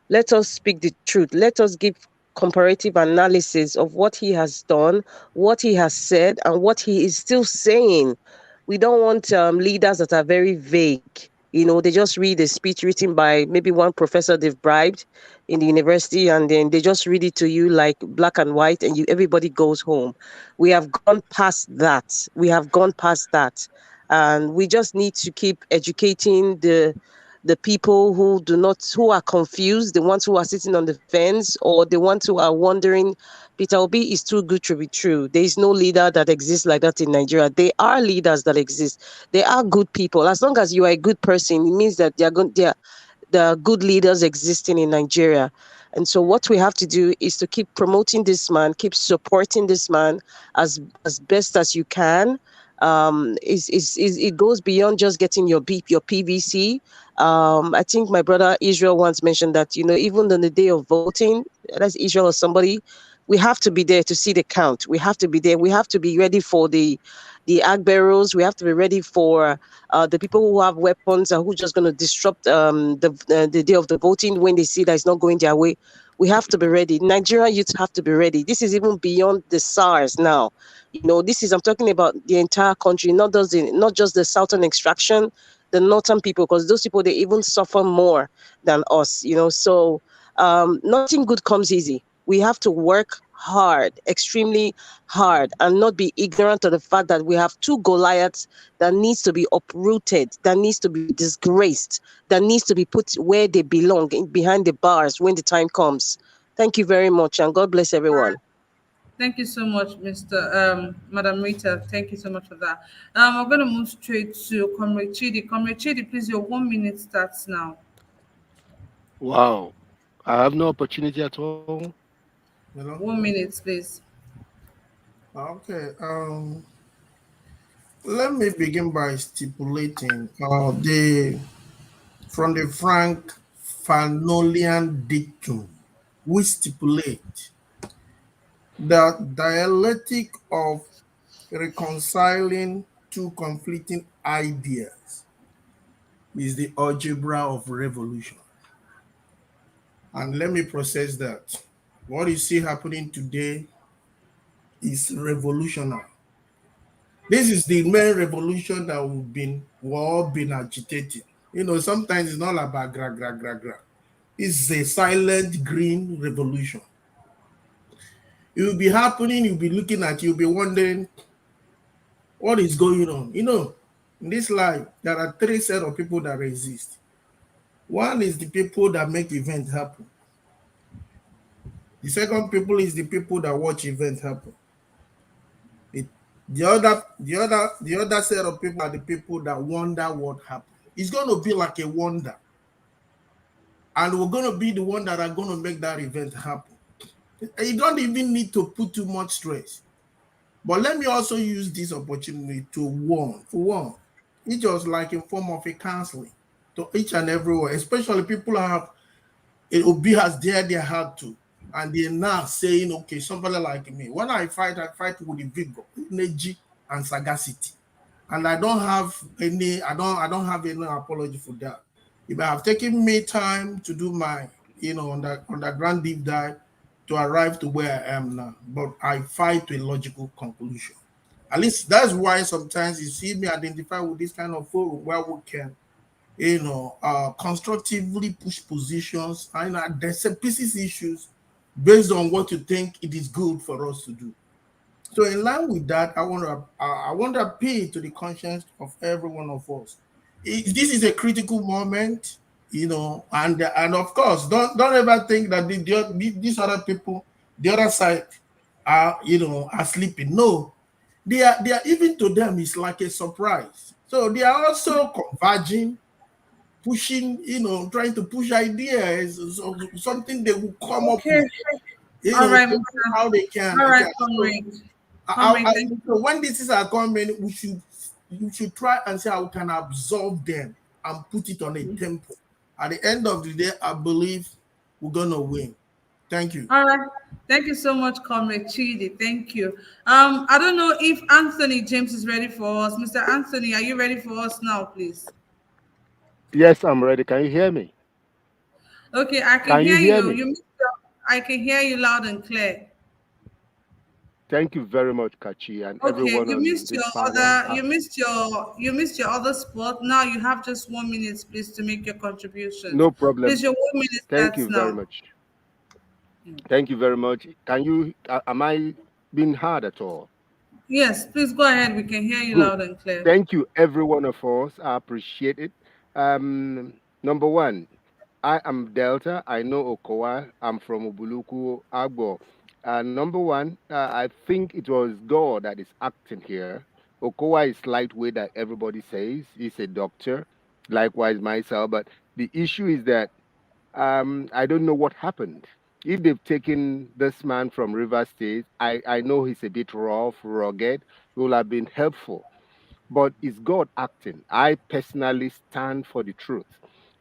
Let us speak the truth. Let us give comparative analysis of what he has done, what he has said, and what he is still saying. We don't want leaders that are very vague. You know, they just read a speech written by maybe one professor they've bribed in the university, and then they just read it to you like black and white, and everybody goes home. We have gone past that. We have gone past that. And we just need to keep educating the people who are confused, the ones who are sitting on the fence, or the ones who are wondering, Peter Obi is too good to be true. There is no leader that exists like that in Nigeria. There are leaders that exist. They are good people. As long as you are a good person, it means that there are good leaders existing in Nigeria. And so what we have to do is to keep promoting this man, keep supporting this man as best as you can. It goes beyond just getting your your PVC. I think my brother Israel once mentioned that, you know, even on the day of voting, that's Israel or somebody, we have to be there to see the count. We have to be there. We have to be ready for the ag barrels. We have to be ready for the people who have weapons and who just going to disrupt the day of the voting when they see that it's not going their way. We have to be ready. Nigerian youth have to be ready. This is even beyond the SARS now. You know, I'm talking about the entire country, not just the southern extraction, the northern people, because those people, they even suffer more than us, you know. So nothing good comes easy. We have to work hard, extremely hard, and not be ignorant of the fact that we have two Goliaths that needs to be uprooted, that needs to be disgraced, that needs to be put where they belong, behind the bars when the time comes. Thank you very much, and God bless everyone. Thank you so much, Madam Rita. Thank you so much for that. I'm going to move straight to Comrade Chidi. Comrade Chidi, please, your 1 minute starts now. Wow. I have no opportunity at all. 1 minute, please. Okay. Let me begin by stipulating from the Frank Fanolian dictum, we stipulate the dialectic of reconciling two conflicting ideas is the algebra of revolution. And let me process that. What you see happening today is revolutionary. This is the main revolution that we've all been agitating. You know, sometimes it's not about gra gra gra gra. It's a silent green revolution. It will be happening, you'll be looking at, you'll be wondering what is going on. You know, in this life, there are three sets of people that exist. One is the people that make events happen. The second people is the people that watch events happen. The other set of people are the people that wonder what happened. It's going to be like a wonder. And we're going to be the one that are going to make that event happen. You don't even need to put too much stress. But let me also use this opportunity to warn. For one, it's just like in form of a counseling to each and everyone, especially people who have Obi has dared their heart to, and they're now saying, okay, somebody like me, when I fight with the vigor, energy, and sagacity. And I don't have any apology for that. If I have taken me time to do my, underground deep dive to arrive to where I am now, but I fight to a logical conclusion. At least that's why sometimes you see me identify with this kind of forum where we can, constructively push positions and address pieces issues based on what you think it is good for us to do. So in line with that, I want to appeal to the conscience of every one of us. This is a critical moment, and of course, don't ever think that these other people, the other side, are sleeping. No, they are even to them it's like a surprise. So they are also converging, pushing, trying to push ideas, something they will come up with, All right, how they can. All right, comrade. So when these are coming, we should try and see how we can absorb them and put it on a tempo. At the end of the day, I believe we're gonna win. Thank you. All right. Thank you so much, Comrade Chidi. Thank you. I don't know if Anthony James is ready for us. Mr. Anthony, are you ready for us now, please? Yes, I'm ready. Can you hear me? Okay, I can hear you. I can hear you loud and clear. Thank you very much, Kachi, and Okay, everyone on this panel. you missed your other spot. Now you have just 1 minute, please, to make your contributions. No problem. Please, your 1 minute Thank starts you very now. much. Thank you very much. Can you, am I being heard at all? Yes, please go ahead. We can hear you Good. loud and clear. Thank you, every one of us. I appreciate it. Number one, I am Delta. I know Okowa. I'm from Ubuluku, Agbo. Number one, I think it was God that is acting here. Okowa is lightweight, that everybody says. He's a doctor. Likewise, myself. But the issue is that I don't know what happened. If they've taken this man from River State, I know he's a bit rough, rugged. He will have been helpful, but it's God acting. I personally stand for the truth.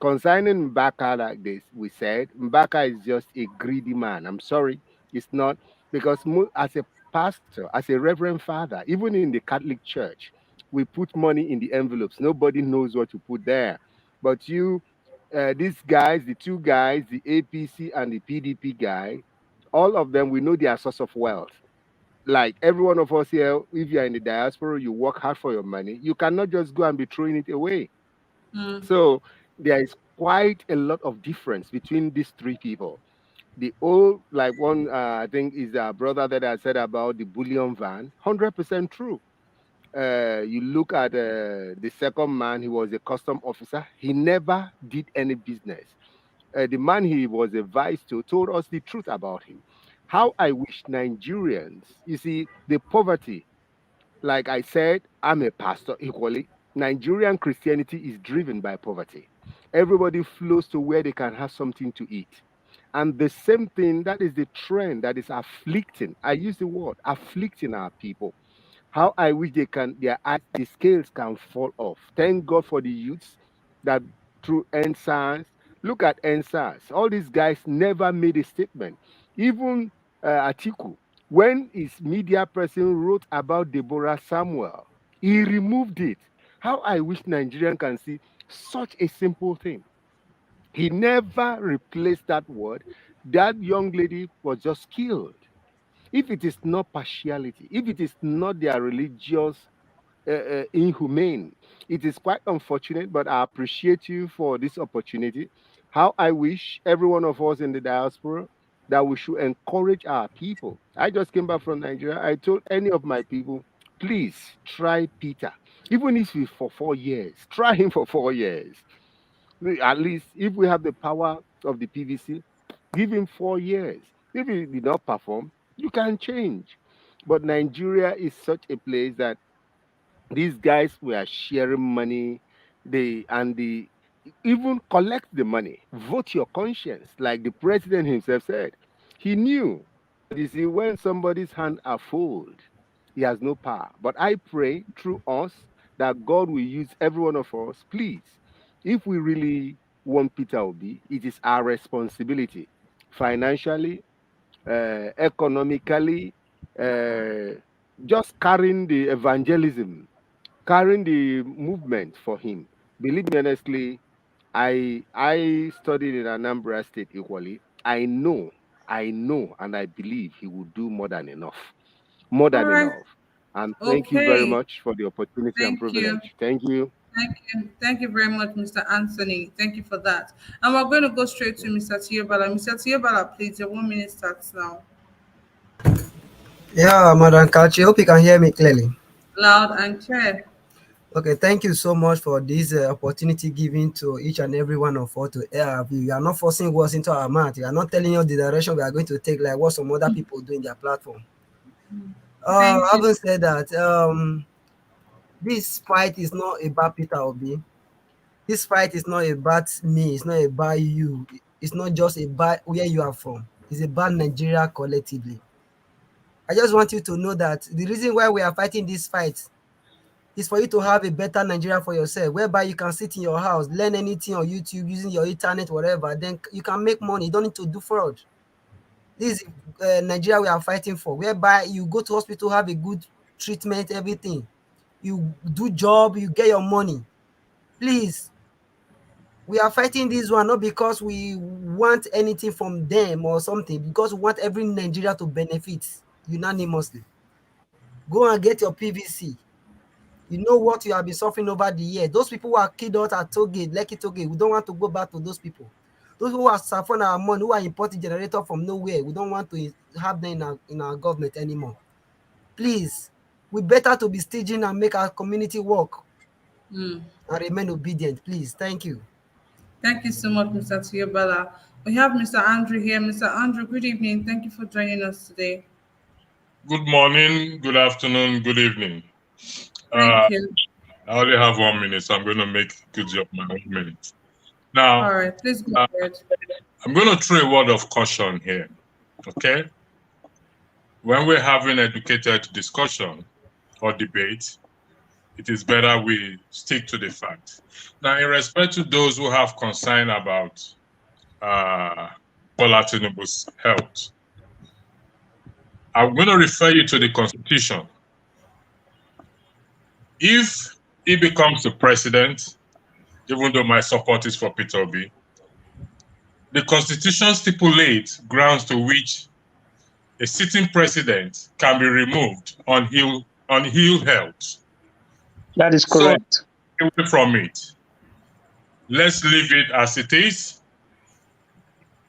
Concerning Mbaka, like this, we said, Mbaka is just a greedy man. I'm sorry, it's not, because as a pastor, as a reverend father, even in the Catholic Church, we put money in the envelopes. Nobody knows what to put there. But you, these guys, the two guys, the APC and the PDP guy, all of them, we know their source of wealth. Like every one of us here, if you're in the diaspora, you work hard for your money. You cannot just go and be throwing it away. Mm. So there is quite a lot of difference between these three people. The old, like one, I think is a brother that I said about the bullion van, 100% true. You look at the second man, he was a custom officer. He never did any business. The man he was advised to told us the truth about him. How I wish Nigerians, you see, the poverty, like I said, I'm a pastor equally. Nigerian Christianity is driven by poverty. Everybody flows to where they can have something to eat. And the same thing, that is the trend that is afflicting, I use the word, afflicting our people. How I wish they can, their eyes, the scales can fall off. Thank God for the youths that through NSAS, look at NSAS. All these guys never made a statement. Even Atiku, when his media person wrote about Deborah Samuel, he removed it. How I wish Nigerian can see such a simple thing. He never replaced that word. That young lady was just killed. If it is not partiality, if it is not their religious inhumane, it is quite unfortunate, but I appreciate you for this opportunity. How I wish every one of us in the diaspora that we should encourage our people. I just came back from Nigeria. I told any of my people, please try Peter. Even if it's for 4 years, try him for 4 years. At least if we have the power of the PVC, give him 4 years. If he did not perform, you can change. But Nigeria is such a place that these guys were sharing money, they even collect the money. Vote your conscience, like the president himself said. He knew. But you see, when somebody's hand are full, he has no power. But I pray through us that God will use every one of us. Please, if we really want Peter Obi, it is our responsibility, financially, economically, uh, just carrying the evangelism, carrying the movement for him. Believe me honestly, I studied in Anambra State equally. I know, and I believe he will do more than enough. More All than right. enough. And thank you very Okay. much for the opportunity and Thank you. privilege. Thank you. Thank you. Thank you very much, Mr. Anthony. Thank you for that. And we're going to go straight to Mr. Tiobala. Mr. Tiobala, please, your 1 minute starts now. Yeah, Madam Kachi, hope you can hear me clearly. Loud and clear. Okay, thank you so much for this opportunity given to each and every one of us to air our view. You are not forcing words into our mouth. You are not telling us the direction we are going to take, like what some other people do in their platform. Thank you. Having said that, this fight is not about Peter Obi. This fight is not about me. It's not about you. It's not just about where you are from. It's about Nigeria collectively. I just want you to know that the reason why we are fighting this fight is for you to have a better Nigeria for yourself, whereby you can sit in your house, learn anything on YouTube using your internet, whatever. Then you can make money. You don't need to do fraud. This is Nigeria we are fighting for, whereby you go to hospital, have a good treatment, everything. You do job, you get your money. Please, we are fighting this one not because we want anything from them or something, because we want every Nigeria to benefit unanimously. Go and get your PVC. You know what you have been suffering over the years. Those people who are killed out at Tollgate, Lekki Tollgate, we don't want to go back to those people. Those who are suffering our money, who are importing generator from nowhere, we don't want to have them in our government anymore. Please, we better to be staging and make our community work and remain obedient. Please, thank you. Thank you so much, Mr. Tiobala. We have Mr. Andrew here. Mr. Andrew, good evening. Thank you for joining us today. Good morning, good afternoon, good evening. Thank you. I only have 1 minute, so I'm going to make good use of my 1 minute. Now, all right, please go ahead. I'm going to throw a word of caution here, okay? When we're having educated discussion or debate, it is better we stick to the facts. Now, in respect to those who have concern about Bola Tinubu's health, I'm going to refer you to the Constitution. If he becomes the president, even though my support is for Peter Obi, the Constitution stipulates grounds to which a sitting president can be removed on ill health. That is correct. So, away from it. Let's leave it as it is.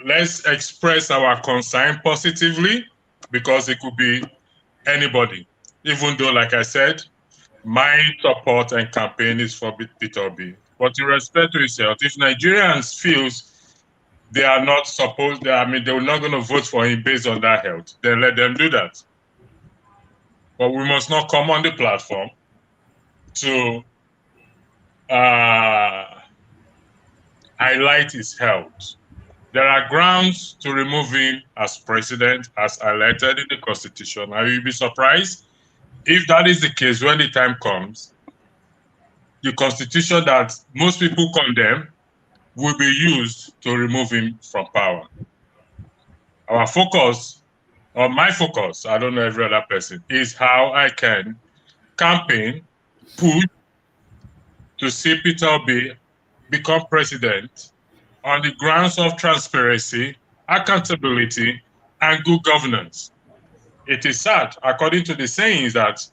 Let's express our concern positively, because it could be anybody. Even though, like I said, my support and campaign is for Peter Obi. But in respect to his health, if Nigerians feels they are not supposed, they're not going to vote for him based on that health, then let them do that. But we must not come on the platform to highlight his health. There are grounds to remove him as president, as highlighted in the Constitution. I will be surprised if that is the case when the time comes. The Constitution that most people condemn will be used to remove him from power. Our focus, or my focus, I don't know every other person, is how I can campaign, push to see Peter Obi become president on the grounds of transparency, accountability, and good governance. It is sad, according to the sayings, that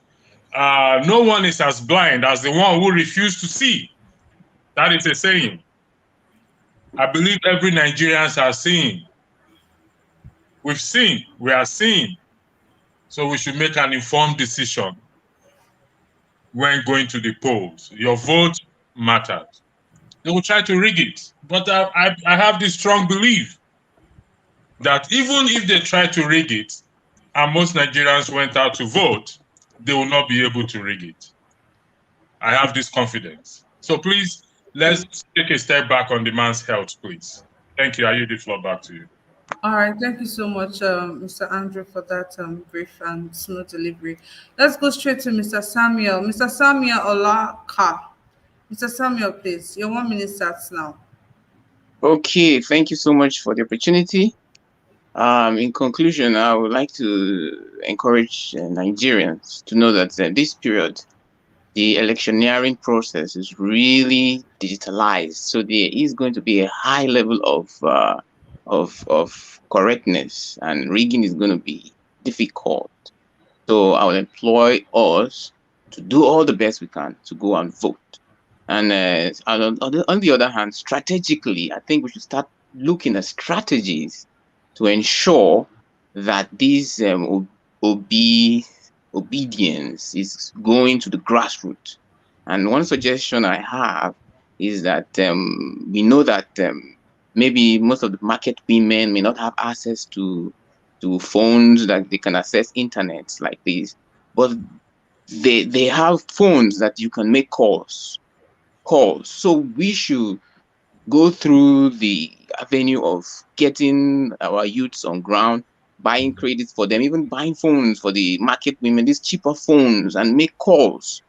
no one is as blind as the one who refused to see. That is a saying. I believe every Nigerian has seen. We've seen, we are seeing. So we should make an informed decision when going to the polls. Your vote matters. They will try to rig it. But I have this strong belief that even if they try to rig it, and most Nigerians went out to vote, they will not be able to rig it. I have this confidence. So please, let's take a step back on the man's health, please. Thank you. I yield the floor back to you. All right, thank you so much, Mr. Andrew, for that brief and smooth delivery. Let's go straight to Mr. Samuel. Mr. Samuel Olaka. Mr. Samuel, please, your 1 minute starts now. Okay, thank you so much for the opportunity. In conclusion, I would like to encourage Nigerians to know that this period, the electioneering process is really digitalized. So there is going to be a high level of correctness, and rigging is going to be difficult. So I will employ us to do all the best we can to go and vote. And on the other hand, strategically, I think we should start looking at strategies to ensure that this obedience is going to the grassroots. And one suggestion I have is that we know that maybe most of the market women may not have access to phones that they can access internet like this, but they have phones that you can make calls. So we should go through the avenue of getting our youths on ground, buying credits for them, even buying phones for the market women, these cheaper phones, and make calls.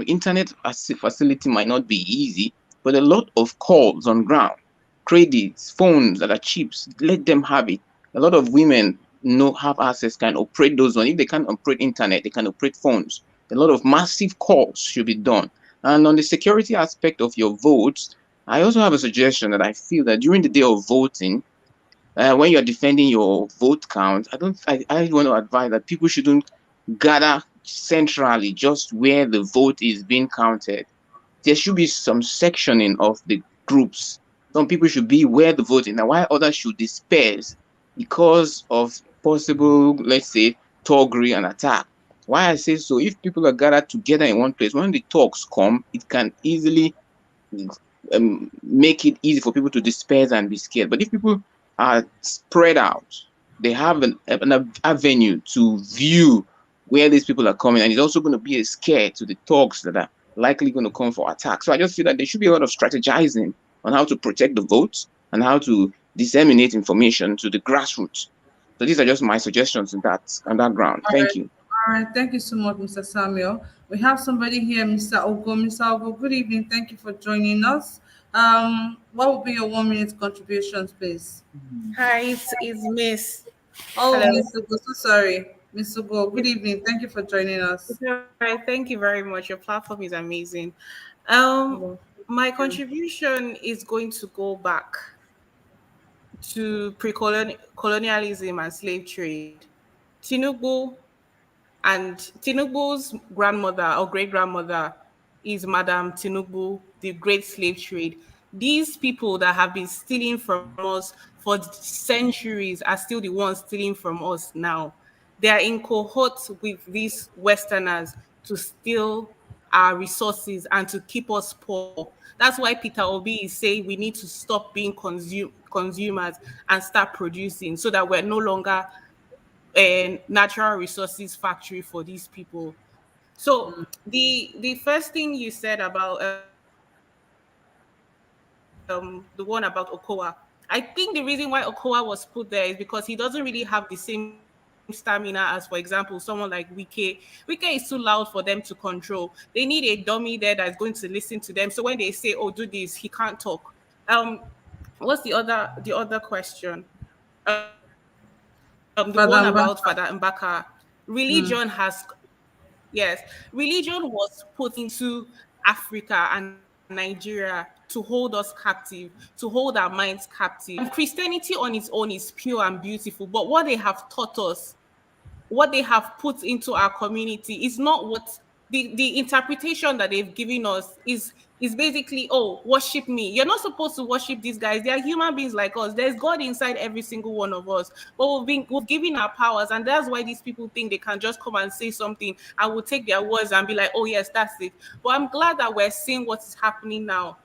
Internet facility might not be easy, but a lot of calls on ground, credits, phones that are cheap, let them have it. A lot of women have access, can operate those ones. If they can't operate internet, they can operate phones. A lot of massive calls should be done. And on the security aspect of your votes, I also have a suggestion that I feel that during the day of voting, when you're defending your vote count, I want to advise that people shouldn't gather centrally, just where the vote is being counted. There should be some sectioning of the groups. Some people should be where the voting, and while others should disperse because of possible, let's say, thuggery and attack. Why I say so, if people are gathered together in one place, when the talks come, it can easily make it easy for people to disperse and be scared. But if people are spread out, they have an avenue to view where these people are coming, and it's also going to be a scare to the talks that are likely going to come for attack. So I just feel that there should be a lot of strategizing on how to protect the votes and how to disseminate information to the grassroots. So these are just my suggestions on that ground. Thank you. All right, thank you so much, Mr. Samuel. We have somebody here, Mr. Ogo. Mr. Ogo, good evening. Thank you for joining us. What will be your 1 minute contributions, please? Hi, it's Miss. Oh, Hello. Miss Ugo, so sorry. Miss Ugo, good evening. Thank you for joining us. All right, thank you very much. Your platform is amazing. My contribution is going to go back to pre-colonialism and slave trade. Tinubu and Tinubu's grandmother or great grandmother is Madam Tinubu, the great slave trade. These people that have been stealing from us for centuries are still the ones stealing from us now. They are in cohorts with these Westerners to steal our resources and to keep us poor. That's why Peter Obi is saying we need to stop being consumers and start producing so that we're no longer a natural resources factory for these people. So the first thing you said about the one about Okowa, I think the reason why Okowa was put there is because he doesn't really have the same stamina as, for example, someone like Wike. Wike is too loud for them to control. They need a dummy there that's going to listen to them. So when they say, "Oh, do this," he can't talk. What's the other question? The one about Father Mbaka. Religion has, yes, religion was put into Africa and Nigeria to hold us captive, to hold our minds captive. Christianity on its own is pure and beautiful, but what they have taught us, what they have put into our community is not what the interpretation that they've given us is basically, oh, worship me. You're not supposed to worship these guys. They are human beings like us. There's God inside every single one of us. But we've given our powers, and that's why these people think they can just come and say something and we'll take their words and be like, oh yes, that's it. But I'm glad that we're seeing what is happening now.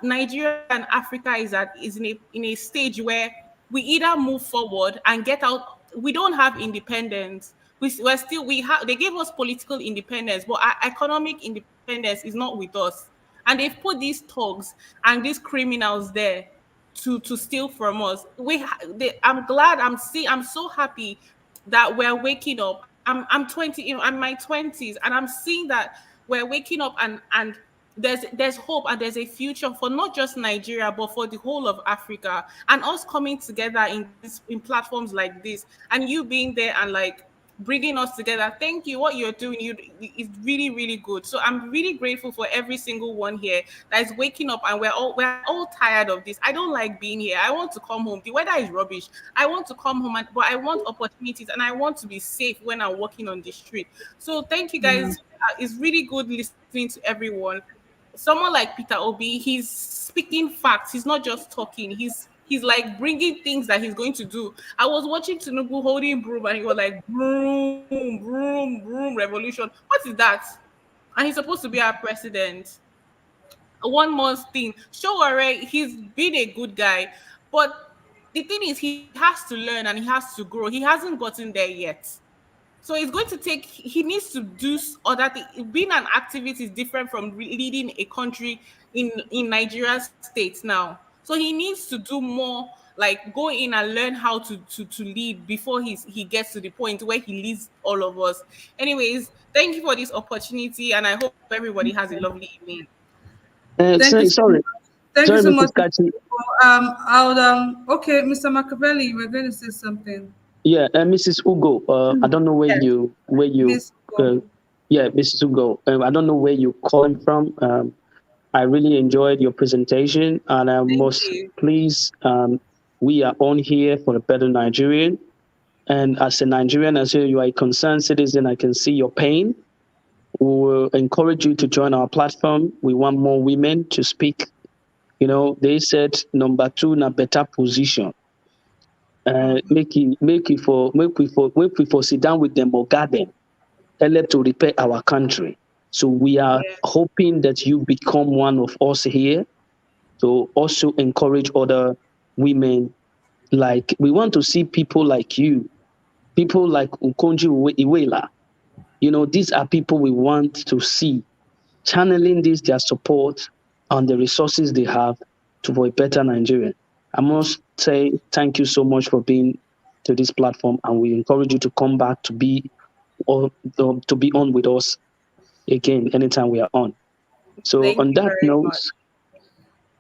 Nigeria and Africa is in a stage where we either move forward and get out. We don't have independence. They gave us political independence, but our economic independence is not with us. And they've put these thugs and these criminals there to steal from us. I'm so happy that we're waking up. I'm 20, I'm in my 20s, and I'm seeing that we're waking up and there's hope and there's a future for not just Nigeria but for the whole of Africa, and us coming together in platforms like this, and you being there and like bringing us together. Thank you. What you're doing is really, really good. So I'm really grateful for every single one here that is waking up, and we're all tired of this. I don't like being here. I want to come home. The weather is rubbish. I want to come home, but I want opportunities, and I want to be safe when I'm walking on the street. So thank you guys. It's really good listening to everyone. Someone like Peter Obi, he's speaking facts. He's not just talking. He's like bringing things that he's going to do. I was watching Tinubu holding broom, and he was like, broom, broom, broom, revolution. What is that? And he's supposed to be our president. One more thing, Showore, he's been a good guy, but the thing is, he has to learn and he has to grow. He hasn't gotten there yet. So it's going to take, he needs to do other things. Being an activist is different from leading a country in Nigeria's states now. So he needs to do more, like go in and learn how to lead before he gets to the point where he leads all of us. Anyways, thank you for this opportunity, and I hope everybody has a lovely evening. Thank you so much. Okay, Mr. Machiavelli, you were going to say something. Yeah, Mrs. Ugo, I don't know where you Mrs. Ugo, I don't know where you're calling from. I really enjoyed your presentation, and please, we are on here for a better Nigerian. And as a Nigerian, as you are a concerned citizen, I can see your pain. We will encourage you to join our platform. We want more women to speak. You know, they said number 2 in a better position. Make we for sit down with them or guard them. Help to repair our country. So we are hoping that you become one of us here to also encourage other women. Like, we want to see people like you, people like Ukonji Iweala. You know, these are people we want to see channeling their support on the resources they have for a better Nigeria. I must say thank you so much for being to this platform, and we encourage you to come back to be on with us again anytime we are on. So on that note,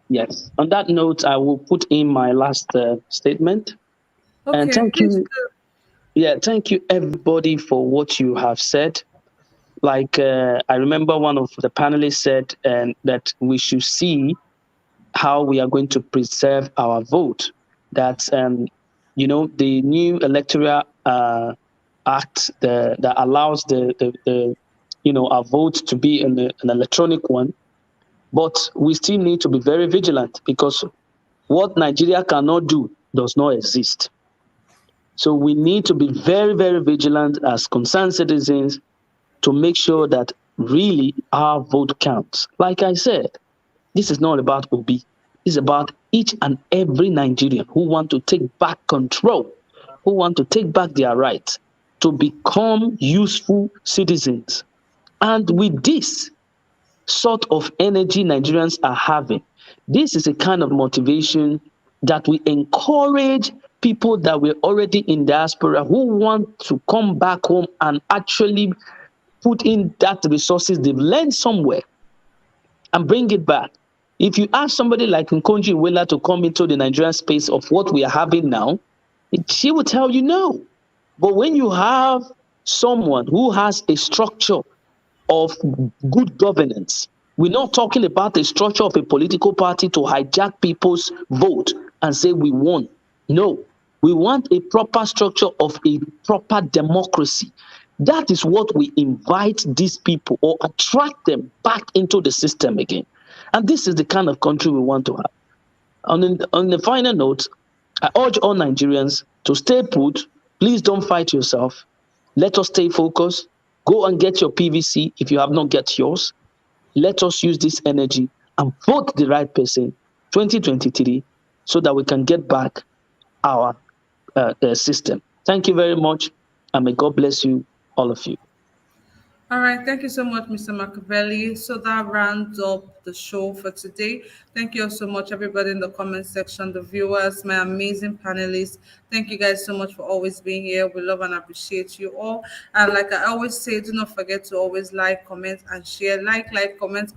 yes, on that note, I will put in my last statement. Okay, and thank you. Yeah, thank you everybody for what you have said. Like I remember one of the panelists said that we should see how we are going to preserve our vote. That the new electoral act that allows our vote to be an electronic one, but we still need to be very vigilant because what Nigeria cannot do does not exist. So we need to be very, very vigilant as concerned citizens to make sure that really our vote counts. Like I said, this is not about Obi. It's about each and every Nigerian who want to take back control, who want to take back their rights to become useful citizens. And with this sort of energy Nigerians are having, this is a kind of motivation that we encourage people that were already in diaspora who want to come back home and actually put in that resources they've learned somewhere and bring it back. If you ask somebody like Nkonji Iweala to come into the Nigerian space of what we are having now, she will tell you no. But when you have someone who has a structure of good governance, we're not talking about the structure of a political party to hijack people's vote and say we won. No, we want a proper structure of a proper democracy. That is what we invite these people or attract them back into the system again. And this is the kind of country we want to have. On the final note, I urge all Nigerians to stay put. Please don't fight yourself. Let us stay focused. Go and get your PVC if you have not get yours. Let us use this energy and vote the right person 2023 so that we can get back our system. Thank you very much, and may God bless you, all of you. All right, thank you so much, Mr. Machiavelli. So that rounds up the show for today. Thank you all so much, everybody in the comment section, the viewers, my amazing panelists. Thank you guys so much for always being here. We love and appreciate you all. And like I always say, do not forget to always like, comment, and share. Like, comment,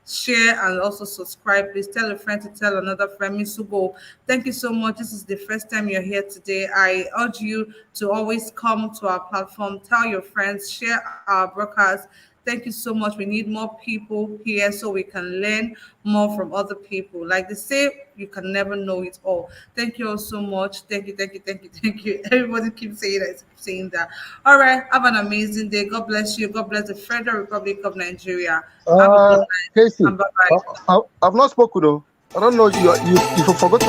share, and also subscribe. Please tell a friend to tell another friend. Misugo, thank you so much. This is the first time you're here today. I urge you to always come to our platform, tell your friends, share our broadcast. Thank you so much. We need more people here so we can learn more from other people. Like they say, you can never know it all. Thank you all so much. Thank you. Everybody keeps saying that. All right. Have an amazing day. God bless you. God bless the Federal Republic of Nigeria. Have a good night. Casey, And bye-bye. I've not spoken though. I don't know. You forgot.